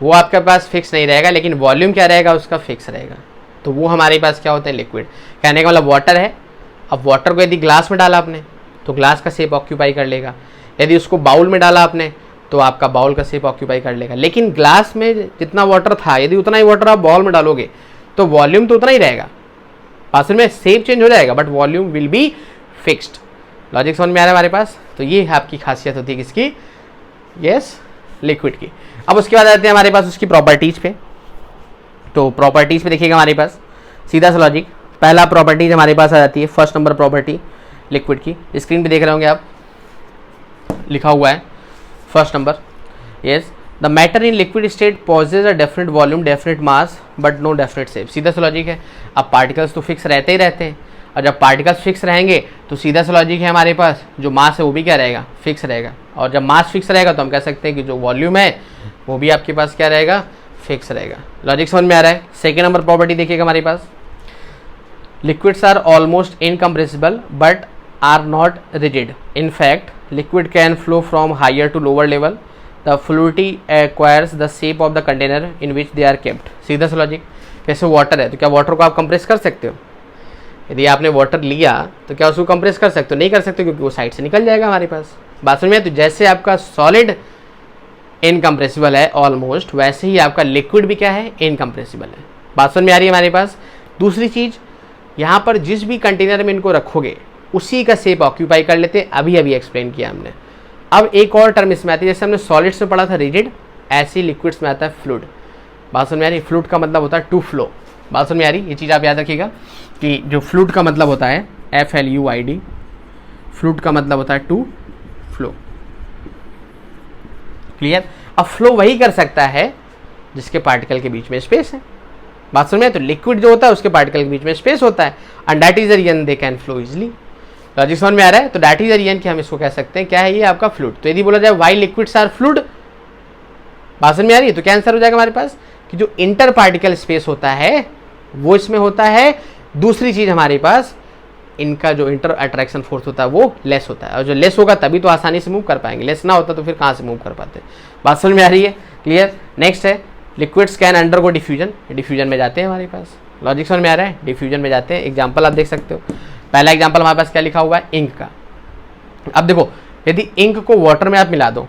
वो आपके पास फिक्स नहीं रहेगा, लेकिन वॉल्यूम क्या रहेगा उसका फिक्स रहेगा। तो वो हमारे पास क्या होता है, लिक्विड। कहने का मतलब वाटर है, अब वाटर को यदि ग्लास में डाला आपने तो ग्लास का शेप ऑक्यूपाई कर लेगा, यदि उसको बाउल में डाला आपने तो आपका बाउल का शेप ऑक्यूपाई कर लेगा। लेकिन ग्लास में जितना वाटर था यदि उतना ही वाटर आप बाउल में डालोगे तो वॉल्यूम तो उतना ही रहेगा, असल में शेप चेंज हो जाएगा but volume will be fixed. Logic समझ में आ रहा है हमारे पास। तो ये आपकी खासियत होती है किसकी, यस, लिक्विड की। अब उसके बाद आते हैं हमारे पास उसकी प्रॉपर्टीज पे। तो प्रॉपर्टीज पे देखिएगा हमारे पास सीधा सा लॉजिक, पहला प्रॉपर्टीज हमारे पास आ जाती है, फर्स्ट नंबर प्रॉपर्टी लिक्विड की, स्क्रीन पे देख रहे होंगे आप, लिखा हुआ है first number, yes, the matter in liquid state possesses a definite volume, definite mass but no definite shape. सीधा सा लॉजिक है। अब पार्टिकल्स तो फिक्स रहते ही रहते हैं, और जब पार्टिकल्स फिक्स रहेंगे तो सीधा सा लॉजिक है हमारे पास, जो मास है वो भी क्या रहेगा, फिक्स रहेगा। और जब मास फिक्स रहेगा तो हम कह सकते हैं कि जो वॉल्यूम है वो भी आपके पास क्या रहेगा, फिक्स रहेगा। लॉजिक समझ में आ रहा है। सेकेंड नंबर प्रॉपर्टी देखिएगा हमारे पास, liquids are almost incompressible but are not rigid, in fact liquid can flow from higher to lower level, the fluidity acquires the shape of the container in which they are kept. सीधा सा logic, जैसे water है तो क्या water को आप compress कर सकते हो, यदि आपने वाटर लिया तो क्या उसको कंप्रेस कर सकते हो, नहीं कर सकते, क्योंकि वो साइड से निकल जाएगा हमारे पास, बात समझ में? तो जैसे आपका सॉलिड इनकम्प्रेसिबल है ऑलमोस्ट, वैसे ही आपका लिक्विड भी क्या है, इनकम्प्रेसिबल है। बात समझ में आ रही है हमारे पास? दूसरी चीज, यहाँ पर जिस भी कंटेनर में इनको रखोगे उसी का शेप ऑक्यूपाई कर लेते हैं, अभी अभी एक्सप्लेन किया हमने। अब एक और टर्म इसमें आती है, जैसे हमने सॉलिड्स में पढ़ा था रिजिड, ऐसे ही लिक्विड्स में आता है फ्लूइड। बात समझ में आ रही है? फ्लूइड का मतलब होता है टू फ्लो। बात समझ में आ रही है? ये चीज़ आप याद रखिएगा कि जो फ्लूइड का मतलब होता है FLUID, फ्लूइड का मतलब होता है टू फ्लो। क्लियर? अब फ्लो वही कर सकता है जिसके पार्टिकल के बीच में स्पेस है। बात समझ में? तो लिक्विड जो होता है उसके पार्टिकल के बीच में स्पेस होता है, and that is the reason they can flow easily. Logic समझ में आ रहा है? तो दैट इज द रीजन कि हम इसको कह सकते हैं क्या है, ये आपका फ्लूइड। तो यदि बोला जाए व्हाई लिक्विड्स आर फ्लूइड, बात समझ में आ रही है? तो क्या आंसर हो जाएगा हमारे पास कि जो इंटर पार्टिकल स्पेस होता है वो इसमें होता है। दूसरी चीज हमारे पास इनका जो इंटर अट्रैक्शन फोर्स होता है वो लेस होता है, और जो लेस होगा तभी तो आसानी से मूव कर पाएंगे, लेस ना होता तो फिर कहाँ से मूव कर पाते। बात समझ में आ रही है? क्लियर? नेक्स्ट है liquids can undergo diffusion, diffusion में जाते हैं हमारे पास। लॉजिक समझ में आ रहा है? डिफ्यूजन में जाते हैं। एग्जाम्पल आप देख सकते हो, पहला एग्जाम्पल हमारे पास क्या लिखा हुआ है, इंक का। अब देखो, यदि इंक को वाटर में आप मिला दो,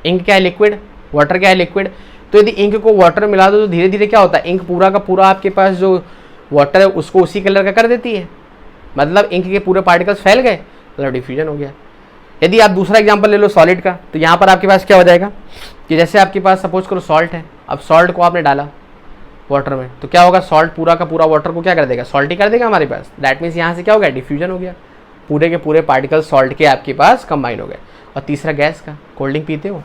इंक क्या है, लिक्विड, वाटर क्या है, लिक्विड। तो यदि इंक को वाटर में मिला दो तो धीरे धीरे क्या होता है, इंक पूरा का पूरा आपके पास जो वाटर है उसको उसी कलर का कर देती है, मतलब इंक के पूरे पार्टिकल्स फैल गए, मतलब डिफ्यूजन हो गया। यदि आप दूसरा एग्जांपल ले लो सॉलिड का, तो यहाँ पर आपके पास क्या हो जाएगा कि जैसे आपके पास सपोज करो सॉल्ट है, अब सॉल्ट को आपने डाला वाटर में, तो क्या होगा, सॉल्ट पूरा का पूरा वाटर को क्या कर देगा, सॉल्टी कर देगा हमारे पास। दैट मीन्स यहाँ से क्या हो गया, डिफ्यूजन हो गया, पूरे के पूरे पार्टिकल सॉल्ट के आपके पास कंबाइन हो गए। और तीसरा गैस का, कोल्ड ड्रिंक पीते हो,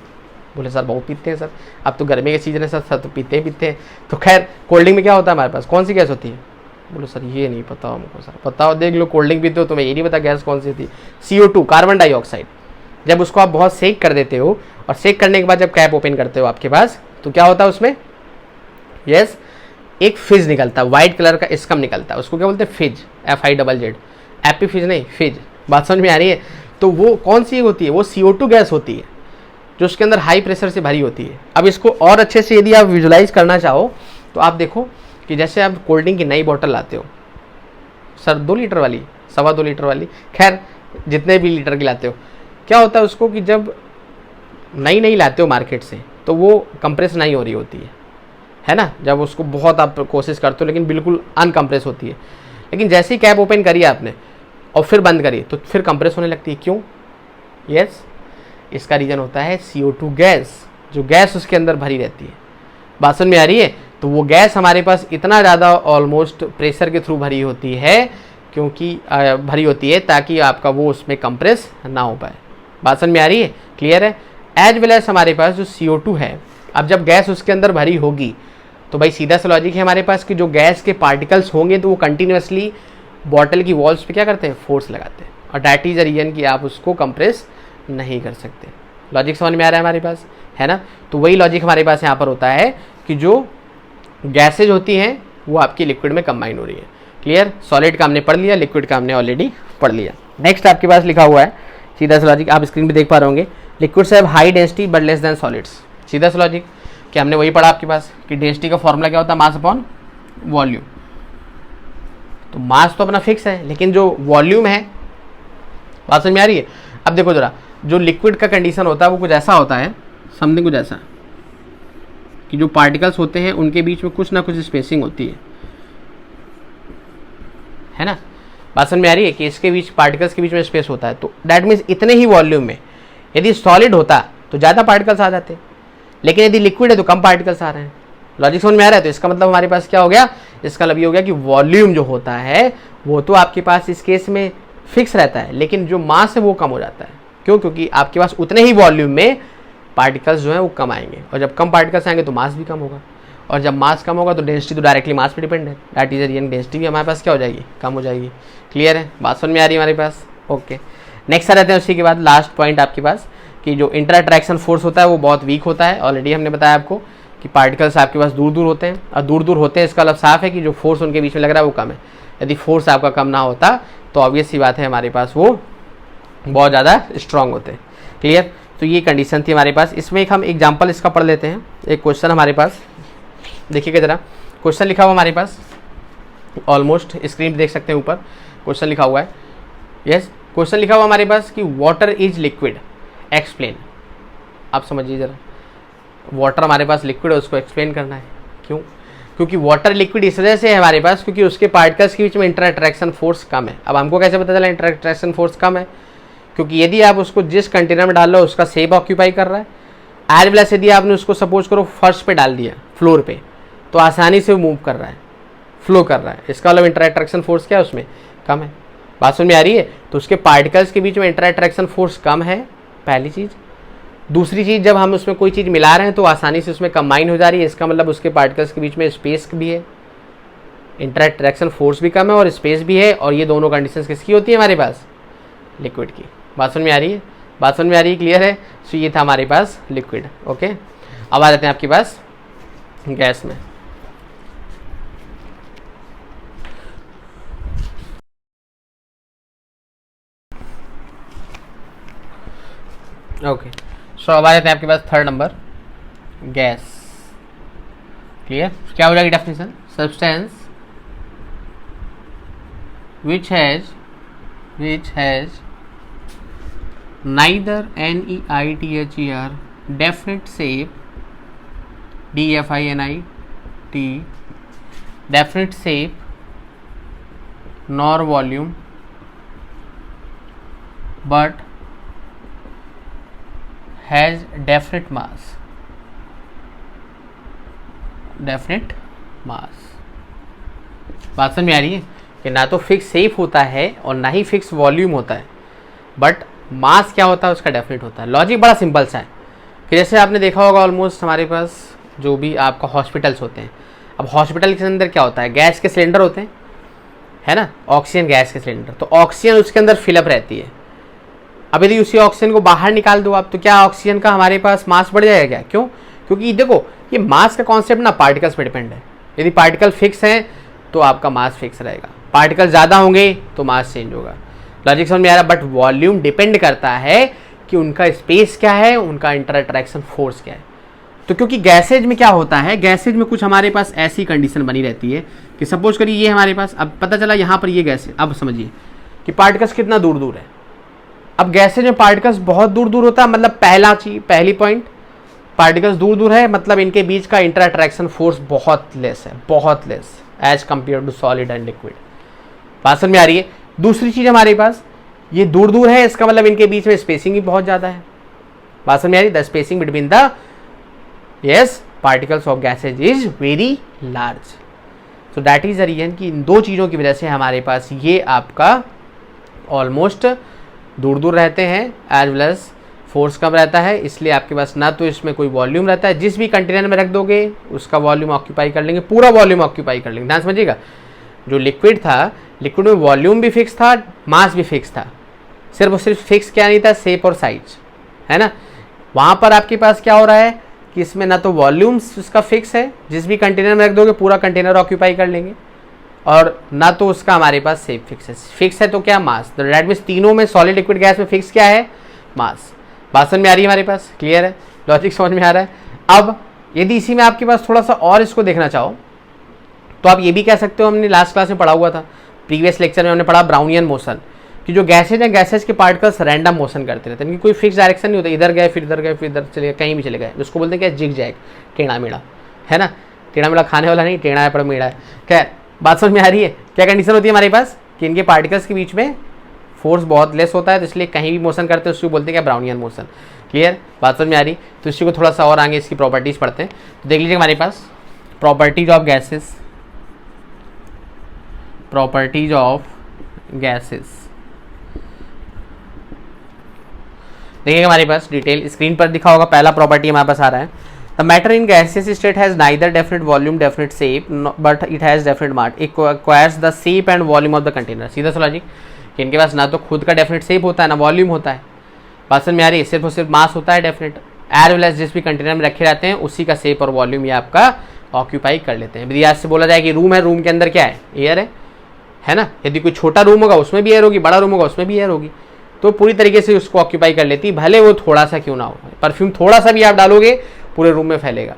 बोले सर बहुत पीते हैं सर, अब तो गर्मी के सीजन है सर तो पीते हैं। तो खैर कोल्ड ड्रिंक में क्या होता है हमारे पास, कौन सी गैस होती है, बोलो सर ये नहीं पता हमको सर, बताओ देख लो कोल्ड ड्रिंक पीते हो तुम्हें ये नहीं पता गैस कौन सी थी, CO2 कार्बन डाइऑक्साइड। जब उसको आप बहुत सेक कर देते हो और सेक करने के बाद जब कैप ओपन करते हो आपके पास, तो क्या होता है उसमें, यस एक फिज निकलता है, व्हाइट कलर का स्कम निकलता है, उसको क्या बोलते हैं, फिज, FIZZ, एपी फिज नहीं, फिज। बात समझ में आ रही है? तो वो कौन सी होती है, वो CO2 गैस होती है जो उसके अंदर हाई प्रेशर से भरी होती है। अब इसको और अच्छे से यदि आप विजुलाइज करना चाहो तो आप देखो कि जैसे आप कोल्ड ड्रिंक की नई बोतल लाते हो सर, 2 लीटर वाली, 2.25 लीटर वाली, खैर जितने भी लीटर की लाते हो, क्या होता है उसको कि जब नई लाते हो मार्केट से तो वो कंप्रेस नहीं हो रही होती है ना, जब उसको बहुत आप कोशिश करते हो लेकिन बिल्कुल अनकम्प्रेस होती है। लेकिन जैसे ही कैप ओपन करी आपने और फिर बंद करी तो फिर कंप्रेस होने लगती है, क्यों, यस इसका रीज़न होता है CO2 गैस, जो गैस उसके अंदर भरी रहती है। बात समझ में आ रही है? तो वो गैस हमारे पास इतना ज़्यादा ऑलमोस्ट प्रेशर के थ्रू भरी होती है, क्योंकि भरी होती है ताकि आपका वो उसमें कंप्रेस ना हो पाए। बात समझ में आ रही है? क्लियर है? एज वेल एज हमारे पास जो CO2 है, अब जब गैस उसके अंदर भरी होगी तो भाई सीधा सा लॉजिक है हमारे पास कि जो गैस के पार्टिकल्स होंगे तो वो कंटिन्यूसली बॉटल की वॉल्स पे क्या करते हैं, फोर्स लगाते हैं, और दैट इज द रीजन कि आप उसको कंप्रेस नहीं कर सकते। लॉजिक समझ में आ रहा है हमारे पास, है ना? तो वही लॉजिक हमारे पास यहाँ पर होता है कि जो गैसेज होती हैं वो आपकी लिक्विड में कंबाइन हो रही है। क्लियर? सॉलिड का हमने पढ़ लिया, लिक्विड का हमने ऑलरेडी पढ़ लिया। नेक्स्ट आपके पास लिखा हुआ है सीधा सा लॉजिक, आप स्क्रीन पे देख पा रहे होंगे, liquids have high density but less than solids. सीधा सा लॉजिक कि हमने वही पढ़ा आपके पास कि डेंसिटी का फॉर्मूला क्या होता है, मास अपॉन वॉल्यूम। तो मास तो अपना फिक्स है, लेकिन जो वॉल्यूम है, बात समझ में आ रही है? अब देखो जरा, जो लिक्विड का कंडीशन होता है वो कुछ ऐसा होता है, समथिंग कुछ ऐसा कि जो पार्टिकल्स होते हैं उनके बीच में कुछ ना कुछ स्पेसिंग होती है ना? बात समझ में आ रही है कि इसके बीच पार्टिकल्स के बीच में स्पेस होता है। तो दैट मीन्स इतने ही वॉल्यूम में यदि सॉलिड होता तो ज़्यादा पार्टिकल्स आ जाते, लेकिन यदि लिक्विड है तो कम पार्टिकल्स आ रहे हैं। लॉजिक समझ में आ रहा है? तो इसका मतलब हमारे पास क्या हो गया, इसका मतलब ये हो गया कि वॉल्यूम जो होता है वो तो आपके पास इस केस में फिक्स रहता है, लेकिन जो मास है वो कम हो जाता है। क्यों? क्योंकि आपके पास उतने ही वॉल्यूम में पार्टिकल्स जो है वो कम आएंगे, और जब कम पार्टिकल्स आएंगे तो मास भी कम होगा, और जब मास कम होगा तो डेंसिटी तो डायरेक्टली मास पे डिपेंड है, दैट इज रीजन डेंसिटी भी हमारे पास क्या हो जाएगी, कम हो जाएगी। क्लियर है? बात समझ में आ रही है हमारे पास? ओके, नेक्स्ट आ रहते हैं उसी के बाद लास्ट पॉइंट आपके पास कि जो इंटर अट्रैक्शन फोर्स होता है वो बहुत वीक होता है। ऑलरेडी हमने बताया आपको कि पार्टिकल्स आपके पास दूर दूर होते हैं, और दूर दूर होते हैं इसका मतलब साफ है कि जो फोर्स उनके बीच में लग रहा है वो कम है। यदि फोर्स आपका कम ना होता तो ऑब्वियस सी बात है हमारे पास वो बहुत ज़्यादा स्ट्रांग होते हैं। क्लियर? तो ये कंडीशन थी हमारे पास। इसमें एक हम एग्जांपल इसका पढ़ लेते हैं। एक क्वेश्चन हमारे पास देखिएगा जरा, क्वेश्चन लिखा हुआ हमारे पास, ऑलमोस्ट स्क्रीन पे देख सकते हैं ऊपर क्वेश्चन लिखा हुआ है। यस, क्वेश्चन लिखा हुआ हमारे पास कि वाटर इज लिक्विड एक्सप्लेन। आप समझिए ज़रा, वाटर हमारे पास लिक्विड है, उसको एक्सप्लेन करना है। क्यों? क्योंकि वाटर लिक्विड इस वजह से है हमारे पास क्योंकि उसके पार्टिकल्स के बीच में इंटर अट्रैक्शन फोर्स कम है। अब हमको कैसे पता चला इंटर अट्रैक्शन फोर्स कम है? क्योंकि यदि आप उसको जिस कंटेनर में डाल रहे हो उसका सेप ऑक्यूपाई कर रहा है, एयर ब्लस यदि आपने उसको सपोज करो फर्श पे डाल दिया, फ्लोर पे, तो आसानी से मूव कर रहा है, फ्लो कर रहा है। इसका मतलब इंटर अट्रैक्शन फोर्स क्या है उसमें? कम है। बात समझ में आ रही है? तो उसके पार्टिकल्स के बीच में इंटर अट्रैक्शन फोर्स कम है, पहली चीज़। दूसरी चीज़, जब हम उसमें कोई चीज़ मिला रहे हैं तो आसानी से उसमें कंबाइन हो जा रही है, इसका मतलब उसके पार्टिकल्स के बीच में स्पेस भी है, इंटर अट्रैक्शन फोर्स भी कम है और स्पेस भी है। और ये दोनों कंडीशंस किसकी होती है हमारे पास? लिक्विड की। बात समझ में आ रही है? बात समझ में आ रही है? क्लियर है? सो ये था हमारे पास लिक्विड। ओके, अब आ जाते हैं आपके पास गैस में। ओके, सो अब आ जाते हैं आपके पास थर्ड नंबर, गैस। क्लियर? क्या हो जाएगी definition? Substance which has neither NEITHER definite shape, DEFINIT, definite shape nor volume but has definite mass, definite mass। बात समझ में आ रही है कि ना तो फिक्स शेप होता है और ना ही फिक्स वॉल्यूम होता है, बट मास क्या होता है उसका डेफिनेट होता है। लॉजिक बड़ा सिंपल सा है कि जैसे आपने देखा होगा ऑलमोस्ट हमारे पास जो भी आपका हॉस्पिटल्स होते हैं, अब हॉस्पिटल के अंदर क्या होता है? गैस के सिलेंडर होते हैं, है ना, ऑक्सीजन गैस के सिलेंडर। तो ऑक्सीजन उसके अंदर फिलअप रहती है। अब यदि उसी ऑक्सीजन को बाहर निकाल दो आप, तो क्या ऑक्सीजन का हमारे पास मास बढ़ जाएगा क्या? क्यों? क्योंकि देखो ये मास का कॉन्सेप्ट ना पार्टिकल्स पे डिपेंड है। यदि पार्टिकल फिक्स हैं तो आपका मास फिक्स रहेगा, पार्टिकल ज़्यादा होंगे तो मास चेंज होगा। लॉजिक समझ में आ रहा है? बट वॉल्यूम डिपेंड करता है कि उनका स्पेस क्या है, उनका इंटर अट्रैक्शन फोर्स क्या है। तो क्योंकि गैसेज में क्या होता है, गैसेज में कुछ हमारे पास ऐसी कंडीशन बनी रहती है कि सपोज करिए ये हमारे पास, अब पता चला यहाँ पर ये गैस है, अब समझिए कि पार्टिकल्स कितना दूर दूर है। अब गैसेज में पार्टिकल्स बहुत दूर दूर होता है, मतलब पहली पॉइंट, पार्टिकल्स दूर दूर है मतलब इनके बीच का इंटर अट्रैक्शन फोर्स बहुत लेस है, बहुत less as compare to solid and liquid. बात समझ में आ रही है? दूसरी चीज हमारे पास ये दूर दूर है, इसका मतलब इनके बीच में स्पेसिंग भी बहुत ज्यादा है। बात समझ में आ रही है? The spacing between the particles of gases is very large. So that is the reason कि इन दो चीजों की वजह से हमारे पास ये आपका ऑलमोस्ट दूर दूर रहते हैं, एज वेल एज फोर्स कम रहता है। इसलिए आपके पास ना तो इसमें कोई वॉल्यूम रहता है, जिस भी कंटेनर में रख दोगे उसका वॉल्यूम ऑक्यूपाई कर लेंगे, पूरा वॉल्यूम ऑक्यूपाई कर लेंगे। ध्यान समझिएगा, जो लिक्विड था, लिक्विड में वॉल्यूम भी फिक्स था, मास भी फिक्स था, सिर्फ और सिर्फ फिक्स क्या नहीं था? शेप और साइज, है ना। वहाँ पर आपके पास क्या हो रहा है कि इसमें ना तो वॉल्यूम उसका फिक्स है, जिस भी कंटेनर में रख दोगे पूरा कंटेनर ऑक्यूपाई कर लेंगे, और ना तो उसका हमारे पास शेप फिक्स है। फिक्स है तो क्या? मास। तो दैट मीन्स तीनों में, सॉलिड लिक्विड गैस में फिक्स क्या है? मास। बात समझ में आ रही है हमारे पास? क्लियर है? लॉजिक समझ में आ रहा है? अब यदि इसी में आपके पास थोड़ा सा और इसको देखना चाहो तो आप ये भी कह सकते हो, हमने लास्ट क्लास में पढ़ा हुआ था, प्रीवियस लेक्चर में हमने पढ़ा ब्राउनियन मोशन, कि जो गैसेज हैं, गैसेज के पार्टिकल्स रैंडम मोशन करते रहते हैं, इनकी कोई फिक्स डायरेक्शन नहीं होता, इधर गए फिर इधर गए फिर इधर चले गए, कहीं भी चले गए। उसको बोलते हैं क्या? जिग जैग, टेढ़ा मेढ़ा, है ना। टेढ़ा मेढ़ा खाने वाला नहीं, टेढ़ा है पर मेढ़ा है। खैर, बात समझ में आ रही है? क्या कंडीशन होती है हमारे पास कि इनके पार्टिकल्स के बीच में फोर्स बहुत लेस होता है, तो इसलिए कहीं भी मोशन करते हैं उसको बोलते हैं क्या? Brownian motion. क्लियर? बात समझ में आ रही? तो इसी को थोड़ा सा और आगे इसकी प्रॉपर्टीज पढ़ते हैं। तो देख लीजिए हमारे पास properties of gases, properties of gases देखिएगा हमारे पास डिटेल स्क्रीन पर दिखा होगा। पहला प्रॉपर्टी हमारे पास आ रहा है, the matter in gaseous state has neither definite volume definite shape but it has definite mass, it acquires the shape and volume of the container. सीधा सा लॉजिक कि इनके पास ना तो खुद का डेफिनेट शेप होता है ना वॉल्यूम होता है। बात समझ में आ रही है? सिर्फ और सिर्फ मास होता है डेफिनेट, एयर वेल एज जिस भी कंटेनर में रखे रहते हैं उसी का शेप और वॉल्यूम ये आपका ऑक्यूपाई कर लेते हैं। यदि आज से बोला जाए कि रूम है, रूम के अंदर क्या है? एयर है ना। यदि कोई छोटा रूम होगा उसमें भी एयर होगी, बड़ा रूम होगा उसमें भी एयर होगी, तो पूरी तरीके से उसको ऑक्यूपाई कर लेती, भले वो थोड़ा सा क्यों ना हो। परफ्यूम थोड़ा सा भी आप डालोगे पूरे रूम में फैलेगा।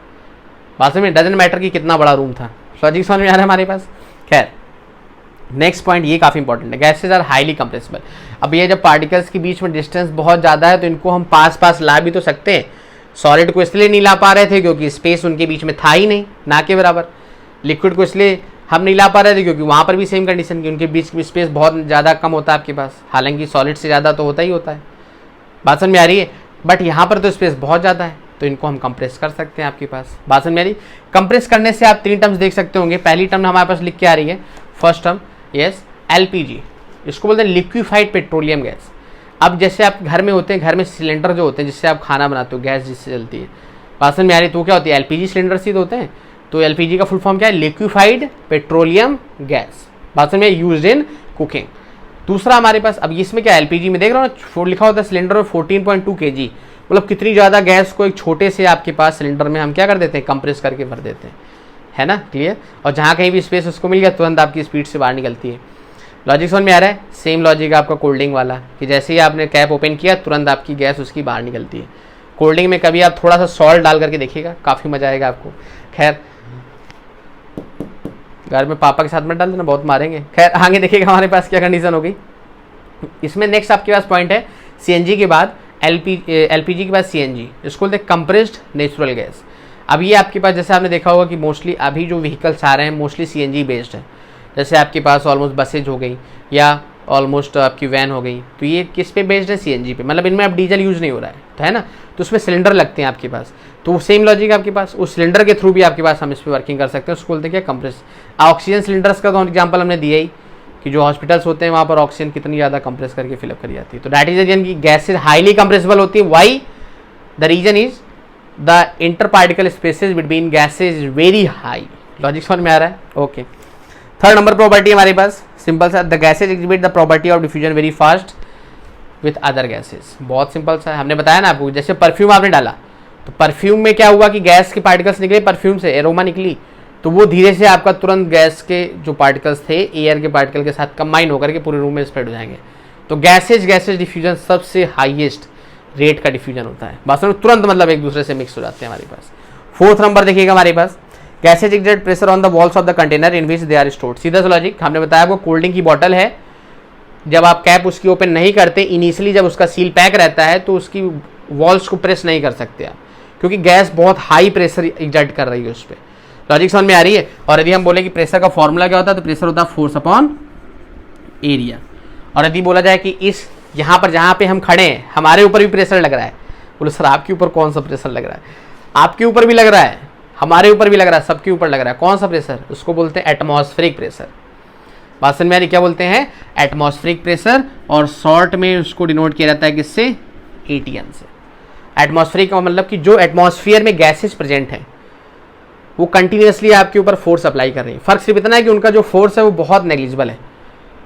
बात में डजंट मैटर कि कितना बड़ा रूम था। लॉजिक समझ में आ रहा है हमारे पास? खैर, नेक्स्ट पॉइंट ये काफ़ी इंपॉर्टेंट है, गैसेज आर हाईली कंप्रेसिबल। अब ये जब पार्टिकल्स के बीच में डिस्टेंस बहुत ज़्यादा है तो इनको हम पास पास ला भी तो सकते हैं। सॉलिड को इसलिए नहीं ला पा रहे थे क्योंकि स्पेस उनके बीच में था ही नहीं, ना के बराबर। लिक्विड को इसलिए हम नहीं ला पा रहे थे क्योंकि वहाँ पर भी सेम कंडीशन की, उनके बीच में स्पेस बहुत ज़्यादा कम होता है आपके पास, हालांकि सॉलिड से ज़्यादा तो होता ही होता है। बात समझ में आ रही है? बट यहाँ पर तो स्पेस बहुत ज़्यादा है तो इनको हम कंप्रेस कर सकते हैं आपके पास। बात समझ में आ रही? कंप्रेस करने से आप 3 टर्म्स देख सकते होंगे। पहली टर्म हमारे पास लिख के आ रही है, फर्स्ट टर्म यस एलपीजी, इसको बोलते हैं लिक्विफाइड पेट्रोलियम गैस। अब जैसे आप घर में होते हैं, घर में सिलेंडर जो होते हैं जिससे आप खाना बनाते हो, गैस जिससे चलती है, बात समझ में आ रही? तो क्या होती है, एलपीजी सिलेंडर ही तो होते हैं। तो एलपीजी का फुल फॉर्म क्या है, लिक्विफाइड पेट्रोलियम गैस। बात समझ में, यूज्ड इन कुकिंग। दूसरा हमारे पास, अब इसमें क्या एलपीजी में देख रहे हो लिखा होता है सिलेंडर में 14.2 kg, मतलब कितनी ज़्यादा गैस को एक छोटे से आपके पास सिलेंडर में हम क्या कर देते हैं, कंप्रेस करके भर देते हैं, है ना, क्लियर। और जहाँ कहीं भी स्पेस उसको मिल गया तुरंत आपकी स्पीड से बाहर निकलती है। लॉजिक समझ में आ रहा है? सेम लॉजिक आपका कोल्ड ड्रिंक वाला, कि जैसे ही आपने कैप ओपन किया तुरंत आपकी गैस उसकी बाहर निकलती है। कोल्ड ड्रिंक में कभी आप थोड़ा सा सॉल्ट डाल करके देखिएगा, काफ़ी मज़ा आएगा आपको। खैर घर में पापा के साथ में डाल देना, बहुत मारेंगे। खैर आगे देखिएगा हमारे पास क्या कंडीशन हो गई इसमें। नेक्स्ट आपके पास पॉइंट है सीएनजी के बाद एलपीजी के बाद सीएनजी, इसको बोलते हैं कंप्रेस्ड नेचुरल गैस। अब ये आपके पास जैसे आपने देखा होगा कि मोस्टली अभी जो व्हीकल्स आ रहे हैं मोस्टली सीएनजी बेस्ड है। जैसे आपके पास ऑलमोस्ट बसेज हो गई या ऑलमोस्ट आपकी वैन हो गई, तो ये किस पे बेस्ड है, सीएनजी पे। मतलब इनमें अब डीजल यूज़ नहीं हो रहा है, तो है ना, तो उसमें सिलेंडर लगते हैं आपके पास। तो सेम लॉजिक आपके पास, उस सिलेंडर के थ्रू भी आपके पास हम इस पर वर्किंग कर सकते हैं। उसको बोलते हैं क्या, कंप्रेस। ऑक्सीजन सिलेंडर्स का तो एग्जाम्पल हमने दिया ही कि जो हॉस्पिटल्स होते हैं वहाँ पर ऑक्सीजन कितनी ज़्यादा कंप्रेस करके फिलअप करी जाती है। तो दैट इज रीजन की गैसेज हाईली कंप्रेसिबल होती है। Why? The reason is the inter particle spaces between gases is very high. Logic समझ में आ रहा है? ओके। थर्ड नंबर प्रॉपर्टी हमारे पास सिंपल सा, the gases exhibit the property of diffusion very fast with other gases. बहुत simple सा है, हमने बताया ना आपको। जैसे परफ्यूम आपने डाला तो परफ्यूम में क्या हुआ कि गैस के पार्टिकल्स निकले, परफ्यूम से एरोमा निकली, तो वो धीरे से आपका तुरंत गैस के जो पार्टिकल्स थे एयर के पार्टिकल के साथ कंबाइन होकर के पूरे रूम में स्प्रेड हो जाएंगे। तो गैसेज डिफ्यूजन सबसे हाईएस्ट रेट का डिफ्यूजन होता है। वास्तव में तुरंत मतलब एक दूसरे से मिक्स हो जाते हैं हमारे पास। फोर्थ नंबर देखिएगा हमारे पास, gases exert pressure on the walls of the container in which they are stored. सीधा सा लॉजिक, हमने बताया आपको कोल्ड ड्रिंक की बॉटल है, जब आप कैप उसकी ओपन नहीं करते इनिशियली, जब उसका सील पैक रहता है तो उसकी वॉल्स को प्रेस नहीं कर सकते आप, क्योंकि गैस बहुत हाई प्रेशर एक्सर्ट कर रही है उस पर। लॉजिक समझ में आ रही है? और यदि हम बोले कि प्रेशर का फॉर्मूला क्या होता है, तो प्रेशर होता है फोर्स अपॉन एरिया। और यदि बोला जाए कि इस यहाँ पर जहाँ पे हम खड़े हैं हमारे ऊपर भी प्रेशर लग रहा है, बोले सर आपके ऊपर कौन सा प्रेशर लग रहा है? आपके ऊपर भी लग रहा है, हमारे ऊपर भी लग रहा है, सबके ऊपर लग रहा है। कौन सा प्रेशर? उसको बोलते हैं एटमॉस्फेरिक प्रेशर। बात समझ में आ रही? क्या बोलते हैं? Atmospheric pressure. और शॉर्ट में उसको डिनोट किया जाता है किससे? एटीएम से। एटमॉस्फेरिक का मतलब कि जो एटमॉस्फेयर में गैसेज प्रेजेंट हैं वो कंटिन्यूसली आपके ऊपर फोर्स अप्लाई कर रही है। फर्क सिर्फ इतना है कि उनका जो फोर्स है वो बहुत नेग्लिजिबल है,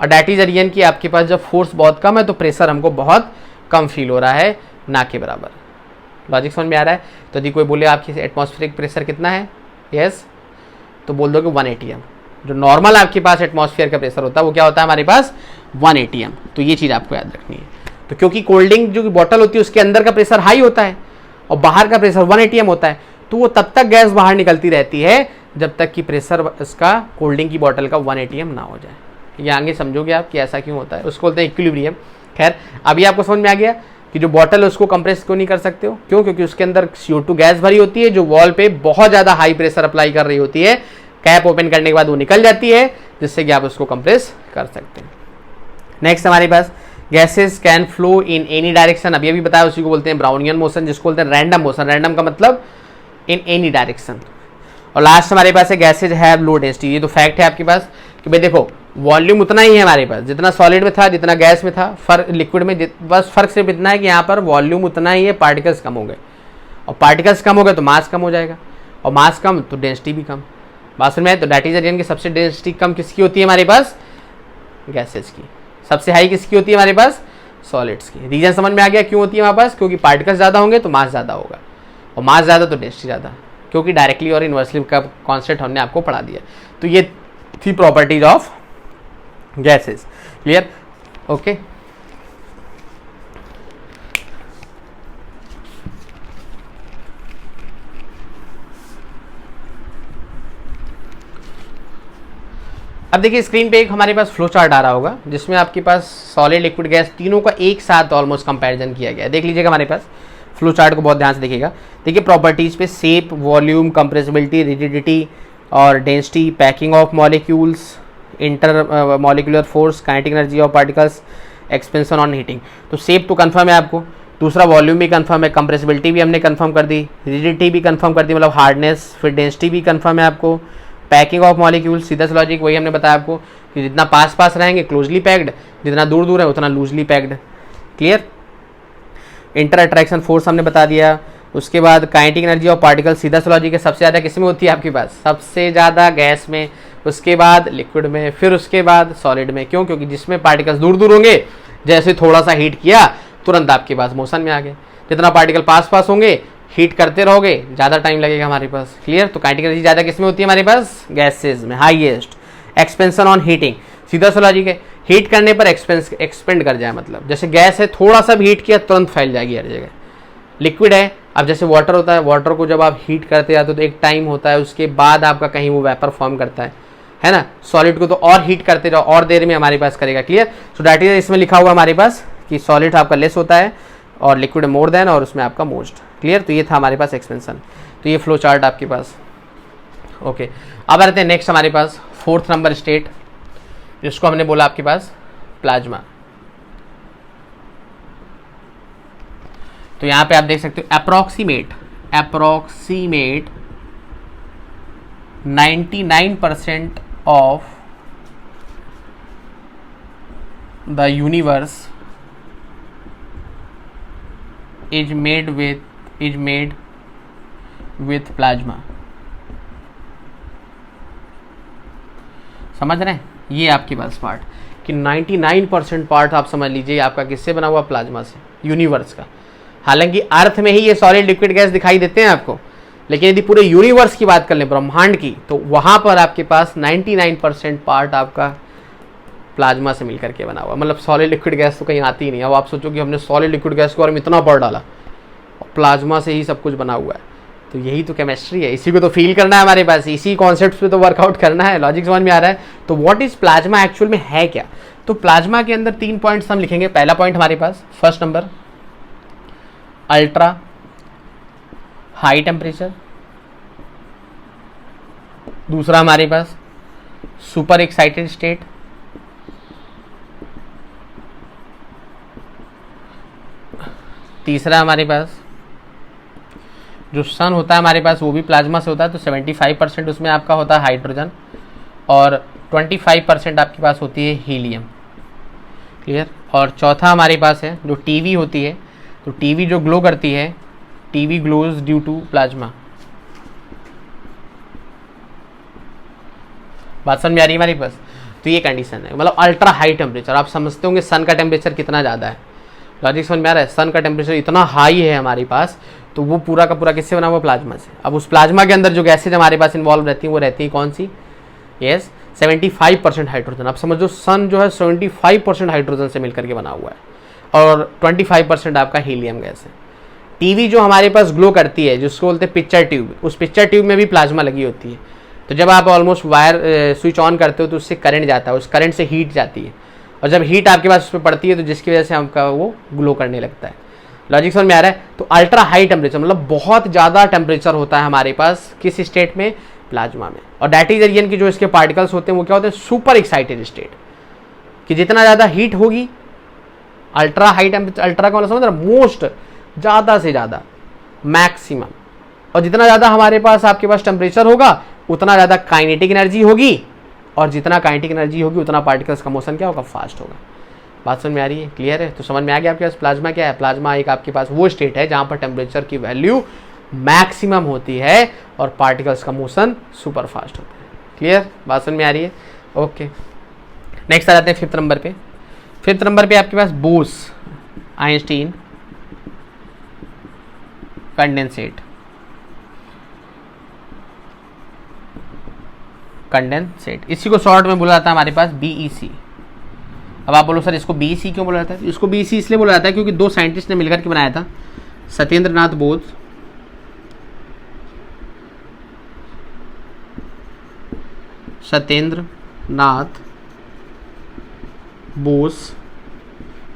और डैट इज रीजन कि आपके पास जब फोर्स बहुत कम है तो प्रेशर हमको बहुत कम फील हो रहा है, ना के बराबर। लॉजिक समझ में आ रहा है? तो यदि कोई बोले आपकी एटमॉस्फेरिक प्रेशर कितना है, यस, तो बोल दो कि 1 atm। जो नॉर्मल आपके पास एटमॉस्फेयर का प्रेशर होता है वो क्या होता है हमारे पास? 1 atm। तो ये चीज़ आपको याद रखनी है। तो क्योंकि कोल्ड ड्रिंक जो बॉटल होती है उसके अंदर का प्रेशर हाई होता है और बाहर का प्रेशर 1 atm होता है, तो वो तब तक गैस बाहर निकलती रहती है जब तक कि प्रेशर इसका कोल्ड ड्रिंक की बॉटल का 1 atm ना हो जाए। ये आगे समझोगे आप कि ऐसा क्यों होता है, उसको बोलते हैं इक्विलिब्रियम। खैर अभी आपको समझ में आ गया कि जो बॉटल है उसको कंप्रेस क्यों नहीं कर सकते हो, क्यों? क्योंकि उसके अंदर CO2 गैस भरी होती है जो वॉल पे बहुत ज़्यादा हाई प्रेशर अप्लाई कर रही होती है। कैप ओपन करने के बाद वो निकल जाती है, जिससे कि आप उसको कंप्रेस कर सकते हैं। नेक्स्ट हमारे पास gases can flow in any direction. अभी अभी बताया, उसी को बोलते हैं ब्राउनियन मोशन, जिसको बोलते हैं रैंडम मोशन। रैंडम का मतलब इन एनी डायरेक्शन। और लास्ट हमारे पास है गैसेज हैव लो डेंसिटी। ये तो फैक्ट है आपके पास कि भाई देखो वॉल्यूम उतना ही है हमारे पास जितना सॉलिड में था, जितना गैस में था। फर्क लिक्विड में बस फर्क सिर्फ इतना है कि यहाँ पर वॉल्यूम उतना ही है, पार्टिकल्स कम हो गए, और पार्टिकल्स कम हो गए तो मास कम हो जाएगा, और मास कम तो डेंसिटी भी कम। बात समझ में आए? तो दैट इज रीजन की सबसे डेंसिटी कम किसकी होती है हमारे पास? गैसेज की। सबसे हाई किसकी होती है हमारे पास? सॉलिड्स की। रीजन समझ में आ गया क्यों होती है हमारे पास? क्योंकि पार्टिकल्स ज़्यादा होंगे तो मास ज़्यादा होगा, और मास ज़्यादा तो डेंसिटी ज़्यादा, क्योंकि डायरेक्टली और इन्वर्सली का कॉन्सेप्ट हमने आपको पढ़ा दिया। तो ये थी properties of gases. Clear? Okay. अब देखिए स्क्रीन पे एक हमारे पास फ्लो चार्ट आ रहा होगा जिसमें आपके पास सॉलिड लिक्विड गैस तीनों का एक साथ ऑलमोस्ट कंपैरिजन किया गया है। देख लीजिएगा हमारे पास फ्लो चार्ट को बहुत ध्यान से देखिएगा। देखिए प्रॉपर्टीज़ पे शेप, वॉल्यूम, कंप्रेसिबिलिटी, रिजिडिटी और density, packing of molecules, inter molecular force, kinetic energy of particles, expansion on heating. तो शेप तो कंफर्म है आपको, दूसरा वॉल्यूम भी कंफर्म है, कंप्रेसिबिलिटी भी हमने कंफर्म कर दी, रिजिडिटी भी कंफर्म कर दी मतलब हार्डनेस, फिर डेंसिटी भी कंफर्म है आपको, पैकिंग ऑफ मॉलिक्यूल सीधा सा लॉजिक वही हमने बताया आपको कि जितना पास पास रहेंगे क्लोजली पैक्ड, जितना दूर दूर है उतना loosely packed. Clear. Inter attraction force हमने बता दिया। उसके बाद काइनेटिक एनर्जी ऑफ पार्टिकल सीधा सा लॉजिक है, सबसे ज़्यादा किस में होती है आपके पास? सबसे ज़्यादा गैस में, उसके बाद लिक्विड में, फिर उसके बाद सॉलिड में। क्यों? क्योंकि जिसमें पार्टिकल्स दूर दूर होंगे जैसे थोड़ा सा हीट किया तुरंत आपके पास मोशन में आ गए, जितना पार्टिकल पास पास होंगे हीट करते रहोगे ज़्यादा टाइम लगेगा हमारे पास। क्लियर। तो काइनेटिक एनर्जी ज़्यादा किस में होती है हमारे पास? गैसेज में, हाईएस्ट। एक्सपेंशन ऑन हीटिंग सीधा सा लॉजिक है, हीट करने पर एक्सपेंड कर जाए, मतलब जैसे गैस है थोड़ा सा भी हीट किया तुरंत फैल जाएगी हर जगह। लिक्विड है, अब जैसे वाटर होता है, वाटर को जब आप हीट करते जाते हो तो एक टाइम होता है उसके बाद आपका कहीं वो वेपर फॉर्म करता है ना। सॉलिड को तो और हीट करते जाओ और देर में हमारे पास करेगा। क्लियर। सो दैट इज इसमें लिखा हुआ हमारे पास कि सॉलिड आपका लेस होता है और लिक्विड मोर देन, और उसमें आपका मोस्ट। क्लियर। तो ये था हमारे पास एक्सपेंशन। तो ये फ्लो चार्ट आपके पास ओके। अब आते हैं नेक्स्ट हमारे पास 4th नंबर स्टेट, जिसको हमने बोला आपके पास प्लाज्मा। तो यहां पे आप देख सकते हो approximate 99% of the universe is made with plasma. समझ रहे हैं? ये आपके पास पार्ट कि 99% पार्ट आप समझ लीजिए आपका किससे बना हुआ? प्लाज्मा से, यूनिवर्स का। हालांकि अर्थ में ही ये सॉलिड लिक्विड गैस दिखाई देते हैं आपको, लेकिन यदि पूरे यूनिवर्स की बात कर लें, ब्रह्मांड की, तो वहां पर आपके पास 99% पार्ट आपका प्लाज्मा से मिलकर के बना हुआ। मतलब सॉलिड लिक्विड गैस तो कहीं आती ही नहीं। अब आप सोचो कि हमने सॉलिड लिक्विड गैस के बारे में इतना पढ़ डाला और प्लाज्मा से ही सब कुछ बना हुआ है, तो यही तो केमिस्ट्री है। इसी को तो फील करना है हमारे पास, इसी कॉन्सेप्ट पे तो वर्कआउट करना है। लॉजिक समझ में आ रहा है? तो व्हाट इज प्लाज्मा एक्चुअल में है क्या? तो प्लाज्मा के अंदर 3 पॉइंट्स हम लिखेंगे। पहला पॉइंट हमारे पास first number ultra high temperature, दूसरा हमारे पास सुपर एक्साइटेड स्टेट, तीसरा हमारे पास जो सन होता है हमारे पास वो भी प्लाज्मा से होता है, तो 75% उसमें आपका होता है हाइड्रोजन और 25% आपके पास होती है हीलियम। क्लियर। और चौथा हमारे पास है जो टीवी होती है, तो टीवी जो ग्लो करती है, TV glows due to plasma. बात समझ में आ रही है हमारे पास? तो ये कंडीशन है, मतलब अल्ट्रा हाई टेम्परेचर। आप समझते होंगे सन का टेम्परेचर कितना ज़्यादा है, लॉजिक समझ में आ रहा है? सन का टेम्परेचर इतना हाई है हमारे पास, तो वो पूरा का पूरा किससे बना हुआ? प्लाज्मा से। अब उस प्लाज्मा के अंदर जो गैसेज हमारे पास इन्वॉल्व रहती हैं वो रहती हैं कौन सी? Yes, 75% hydrogen. आप समझो सन जो है 75% हाइड्रोजन से मिलकर के बना हुआ है और 25% आपका हीलियम गैस है। टीवी जो हमारे पास ग्लो करती है जिसको बोलते हैं पिक्चर ट्यूब, उस पिक्चर ट्यूब में भी प्लाज्मा लगी होती है। तो जब आप ऑलमोस्ट वायर स्विच ऑन करते हो तो उससे करंट जाता है, उस करंट से हीट जाती है, और जब हीट आपके पास उस पर पड़ती है तो जिसकी वजह से आपका वो ग्लो करने लगता है। लॉजिक समझ में आ रहा है? तो अल्ट्रा हाई टेम्परेचर मतलब बहुत ज़्यादा टेम्परेचर होता है हमारे पास किस स्टेट में? प्लाज्मा में। और दैट इज एरियन की जो इसके पार्टिकल्स होते हैं वो क्या होते हैं? सुपर एक्साइटेड स्टेट, कि जितना ज़्यादा हीट होगी, अल्ट्रा हाई टेम्परेचर, अल्ट्रा का मतलब समझ रहा, मोस्ट, ज़्यादा से ज़्यादा, मैक्सिमम, और जितना ज़्यादा हमारे पास आपके पास टेम्परेचर होगा उतना ज़्यादा काइनेटिक एनर्जी होगी, और जितना काइनेटिक एनर्जी होगी उतना पार्टिकल्स का मोशन क्या होगा? फास्ट होगा। बात समझ में आ रही है? क्लियर है? तो समझ में आ गया आपके पास प्लाज्मा क्या है? प्लाज्मा एक आपके पास वो स्टेट है जहाँ पर टेम्परेचर की वैल्यू मैक्सिमम होती है और पार्टिकल्स का मोशन सुपर फास्ट होता है। क्लियर? बात समझ में आ रही है? ओके, नेक्स्ट आ जाते हैं 5th नंबर पे। 5th नंबर पे आपके पास बोस आइंस्टीन कंडेंसेट, कंडेंसेट, इसी को शॉर्ट में बोला जाता है हमारे पास BEC। अब आप बोलो सर इसको BEC क्यों बोला जाता है? इसको BEC इसलिए बोला जाता है क्योंकि 2 साइंटिस्ट ने मिलकर के बनाया था, सत्येंद्र नाथ बोस सत्येंद्र नाथ बोस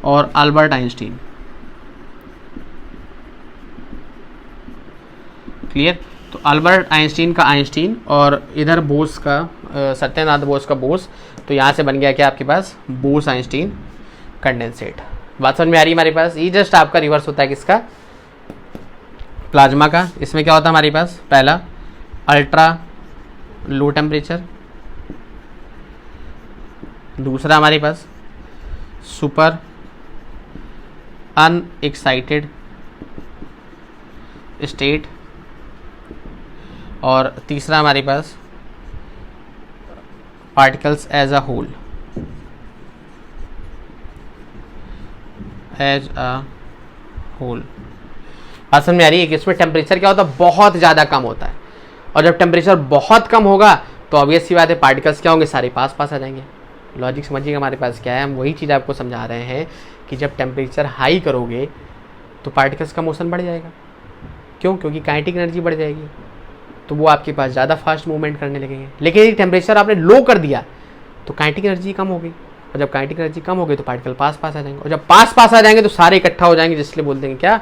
और अल्बर्ट आइंस्टीन। क्लियर। तो अल्बर्ट आइंस्टीन का आइंस्टीन और इधर बोस का सत्यनाथ बोस का बोस, तो यहाँ से बन गया क्या आपके पास बोस आइंस्टीन कंडेंसेट। बात समझ में आ रही है हमारे पास। ये जस्ट आपका रिवर्स होता है किसका, प्लाज्मा का। इसमें क्या होता है हमारे पास, पहला अल्ट्रा लो टेम्परेचर, दूसरा हमारे पास सुपर अनएक्साइटेड स्टेट, और तीसरा हमारे पास particles as a whole, as a whole. बात समझ में आ रही है कि इसमें टेम्परेचर क्या होता है, बहुत ज़्यादा कम होता है, और जब टेम्परेचर बहुत कम होगा तो ऑब्वियस सी बात है पार्टिकल्स क्या होंगे, सारे पास पास आ जाएंगे। लॉजिक समझिएगा हमारे पास क्या है, हम वही चीज़ आपको समझा रहे हैं कि जब टेम्परेचर हाई करोगे तो पार्टिकल्स का मोशन बढ़ जाएगा। क्यों? क्योंकि काइनेटिक एनर्जी बढ़ जाएगी, तो वो आपके पास ज़्यादा फास्ट मूवमेंट करने लगेंगे। लेकिन यदि टेम्परेचर आपने लो कर दिया तो काइनेटिक एनर्जी कम होगी, और जब काइनेटिक एनर्जी कम होगी तो पार्टिकल पास पास आ जाएंगे, और जब पास पास आ जाएंगे तो सारे इकट्ठा हो जाएंगे, जिसलिए बोल देंगे क्या,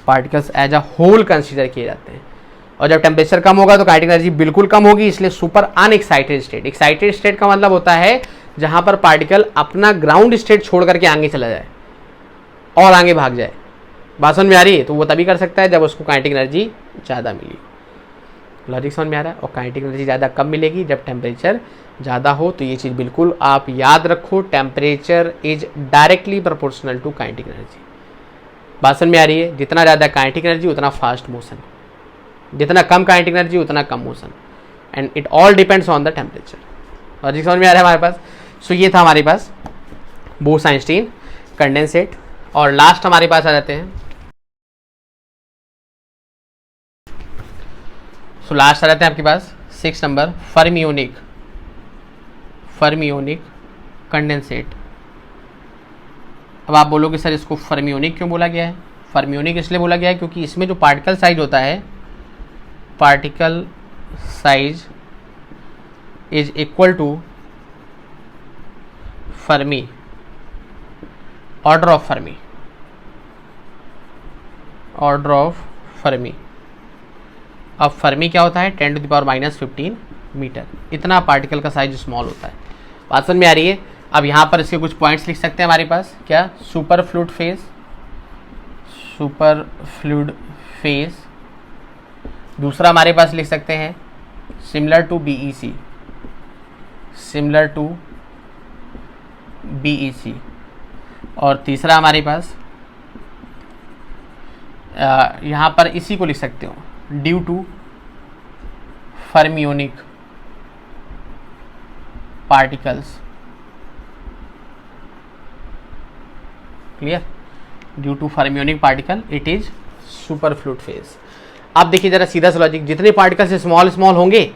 particles as a whole consider किए जाते हैं। और जब टेम्परेचर कम होगा तो काइनेटिक एनर्जी बिल्कुल कम होगी, इसलिए super unexcited state. Excited state का मतलब होता है जहां पर पार्टिकल अपना ग्राउंड स्टेट छोड़ करके आगे चला जाए और आगे भाग जाए। बात समझ में आ रही है? तो वो तभी कर सकता है जब उसको काइनेटिक एनर्जी ज़्यादा मिली। लॉजिक समझ में आ रहा है? और काइनेटिक एनर्जी ज़्यादा कब मिलेगी, जब टेम्परेचर ज़्यादा हो। तो ये चीज़ बिल्कुल आप याद रखो, temperature is directly proportional to kinetic energy. बात समझ में आ रही है? जितना ज़्यादा काइनेटिक एनर्जी उतना फास्ट मोशन, जितना कम काइनेटिक एनर्जी उतना कम motion, and it all depends on the temperature. Logic समझ में आ रहा है हमारे पास? सो ये था हमारे पास बोस आइंस्टीन कंडेंसेट। और लास्ट हमारे पास आ जाते हैं, सो लास्ट आ जाते हैं आपके पास 6 नंबर फर्मियोनिक कंडेंसेट। अब आप बोलोगे सर इसको फर्मियोनिक क्यों बोला गया है? फर्मियोनिक इसलिए बोला गया है क्योंकि इसमें जो पार्टिकल साइज होता है, particle size is equal to fermi, order of fermi, order of fermi. अब फर्मी क्या होता है, 10⁻⁻15 मीटर, इतना पार्टिकल का साइज स्मॉल होता है। बात समझ में आ रही है? अब यहाँ पर इसके कुछ पॉइंट्स लिख सकते हैं हमारे पास, क्या, super fluid phase, super fluid phase. दूसरा हमारे पास लिख सकते हैं similar to BEC, similar to BEC. और तीसरा हमारे पास यहाँ पर इसी को लिख सकते हो, due to fermionic particles. Clear? Due to fermionic particle it is super fluid phase. अब देखिए जरा सीधा सा लॉजिक, जितने पार्टिकल स्मॉल स्मॉल होंगे,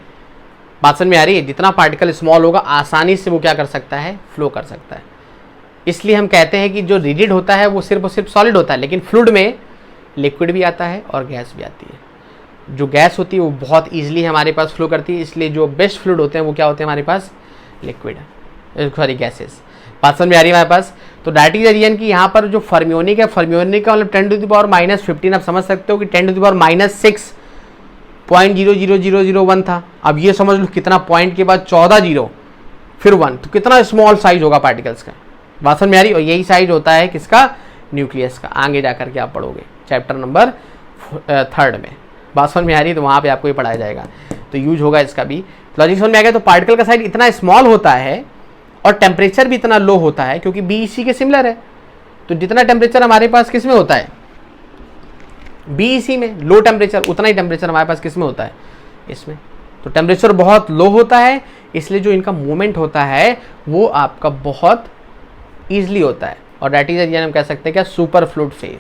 बात समझ में आ रही है, जितना पार्टिकल स्मॉल होगा आसानी से वो क्या कर सकता है, फ्लो कर सकता है। इसलिए हम कहते हैं कि जो रिजिड होता है वो सिर्फ और सिर्फ सॉलिड होता है, लेकिन फ्लूइड में लिक्विड भी आता है और गैस भी आती है। जो गैस होती है वो बहुत ईजिली हमारे पास फ्लो करती है, इसलिए जो बेस्ट फ्लूइड होते हैं वो क्या होते हैं हमारे पास, लिक्विड, सॉरी गैसेस। बात समझ में आ रही है हमारे पास? तो दैट इज द रीजन कि यहाँ पर जो फर्मियोनिक है, फर्मियोनिक का मतलब 10⁻⁻15 आप समझ सकते हो कि 10⁻⁻6.00001 था। अब ये समझ लो कितना पॉइंट के बाद 14 जीरो फिर 1, तो कितना स्मॉल साइज होगा पार्टिकल्स का। बात समझ में आ रही? और यही साइज होता है किसका, न्यूक्लियस का। आगे जाकर के आप पढ़ोगे चैप्टर नंबर 3 में। बात समझ में आ रही है? तो वहाँ पे आपको ये पढ़ाया जाएगा, तो यूज होगा इसका भी। लॉजिक समझ में आ गया? तो पार्टिकल का साइज इतना स्मॉल होता है और टेम्परेचर भी इतना लो होता है, क्योंकि बीईसी के सिमिलर है। तो जितना टेम्परेचर हमारे पास किस में होता है, बीईसी में, लो टेम्परेचर, उतना ही टेम्परेचर हमारे पास किस में होता है, इसमें। तो टेम्परेचर बहुत लो होता है, इसलिए जो इनका मूवमेंट होता है वो आपका बहुत ईजिली होता है, और दैट इज हम कह सकते हैं क्या, सुपर फ्लूइड फेज।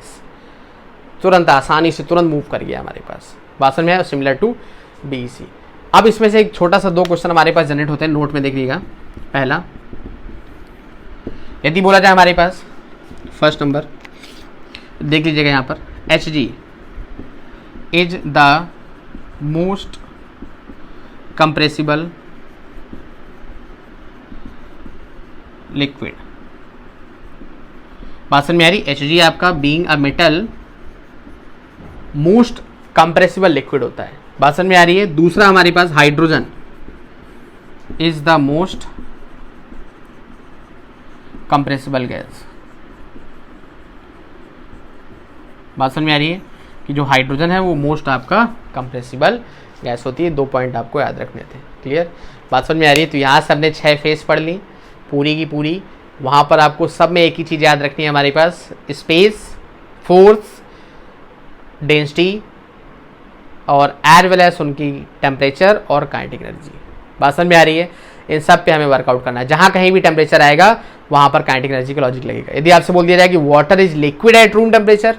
तुरंत आसानी से तुरंत मूव कर गया हमारे पास। बात समझ में आया? Similar to BEC. अब इसमें से एक छोटा सा 2 क्वेश्चन हमारे पास जनरेट होते हैं, नोट में देख लीजिएगा। पहला, यदि बोला जाए हमारे पास फर्स्ट नंबर, देख लीजिएगा यहाँ पर, Hg is the most compressible liquid. बात समझ में आ रही? Hg आपका being a metal most compressible liquid होता है। बात समझ में आ रही है? दूसरा हमारे पास hydrogen is the most compressible gas. बात समझ में आ रही है कि जो हाइड्रोजन है वो मोस्ट आपका कंप्रेसिबल गैस होती है। 2 पॉइंट आपको याद रखने थे। क्लियर? बात समझ में आ रही है? तो यहाँ से हमने 6 फेस पढ़ ली पूरी की पूरी। वहाँ पर आपको सब में एक ही चीज़ याद रखनी है हमारे पास, स्पेस, फोर्स, डेंसिटी और एज वेल एज उनकी टेम्परेचर और काइनेटिक एनर्जी। बात समझ में आ रही है? इन सब पे हमें वर्कआउट करना है। जहाँ कहीं भी टेम्परेचर आएगा वहाँ पर काइनेटिक एनर्जी का लॉजिक लगेगा। यदि आपसे बोल दिया जाए कि water is liquid at room temperature,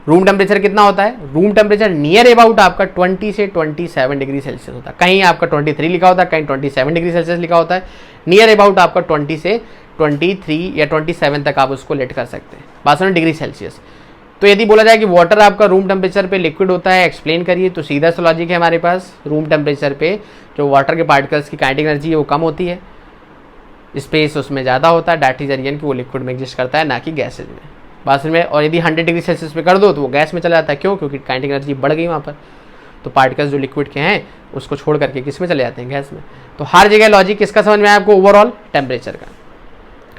room temperature कितना होता है? रूम टेम्परेचर नियर अबाउट आपका 20 से 27 डिग्री सेल्सियस होता है। कहीं आपका 23 लिखा होता है, कहीं 27 डिग्री सेल्सियस लिखा होता है। नियर अबाउट आपका 20 से 23 या 27 तक आप उसको लेट कर सकते हैं। बात समझ, डिग्री सेल्सियस। तो यदि बोला जाए कि वाटर आपका रूम टेम्परेचर पे लिक्विड होता है, एक्सप्लेन करिए, तो सीधा सा लॉजिक है हमारे पास, रूम टेम्परेचर पे जो वाटर के पार्टिकल्स की काइनेटिक एनर्जी है वो कम होती है, स्पेस उसमें ज़्यादा होता है, दैट इज रीजन कि वो लिक्विड में एग्जिस्ट करता है, ना कि गैसेज में। बात में, और यदि 100 डिग्री सेल्सियस पे कर दो तो वो गैस में चला जाता है। क्यों? क्योंकि काइनेटिक एनर्जी बढ़ गई वहाँ पर। तो पार्टिकल्स जो लिक्विड के हैं उसको छोड़ करके किस में चले जाते हैं? गैस में। तो हर जगह लॉजिक किसका समझ में आया आपको? ओवरऑल टेम्परेचर का।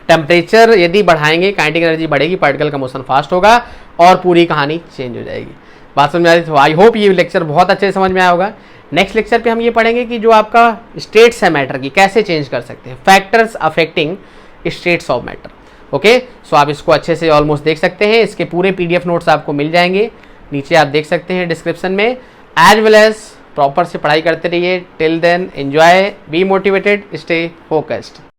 टेम्परेचर यदि बढ़ाएंगे काइनेटिक एनर्जी बढ़ेगी, पार्टिकल का मोशन फास्ट होगा और पूरी कहानी चेंज हो जाएगी। बात समझ में आ रही? तो आई होप ये लेक्चर बहुत अच्छे से समझ में आया होगा। नेक्स्ट लेक्चर पे हम ये पढ़ेंगे कि जो आपका स्टेट्स है मैटर की कैसे चेंज कर सकते हैं, factors affecting states of matter. Okay, so आप इसको अच्छे से ऑलमोस्ट देख सकते हैं। इसके पूरे PDF नोट्स आपको मिल जाएंगे, नीचे आप देख सकते हैं डिस्क्रिप्शन में। एज वेल एज प्रॉपर से पढ़ाई करते रहिए। Till then enjoy, be motivated, stay focused.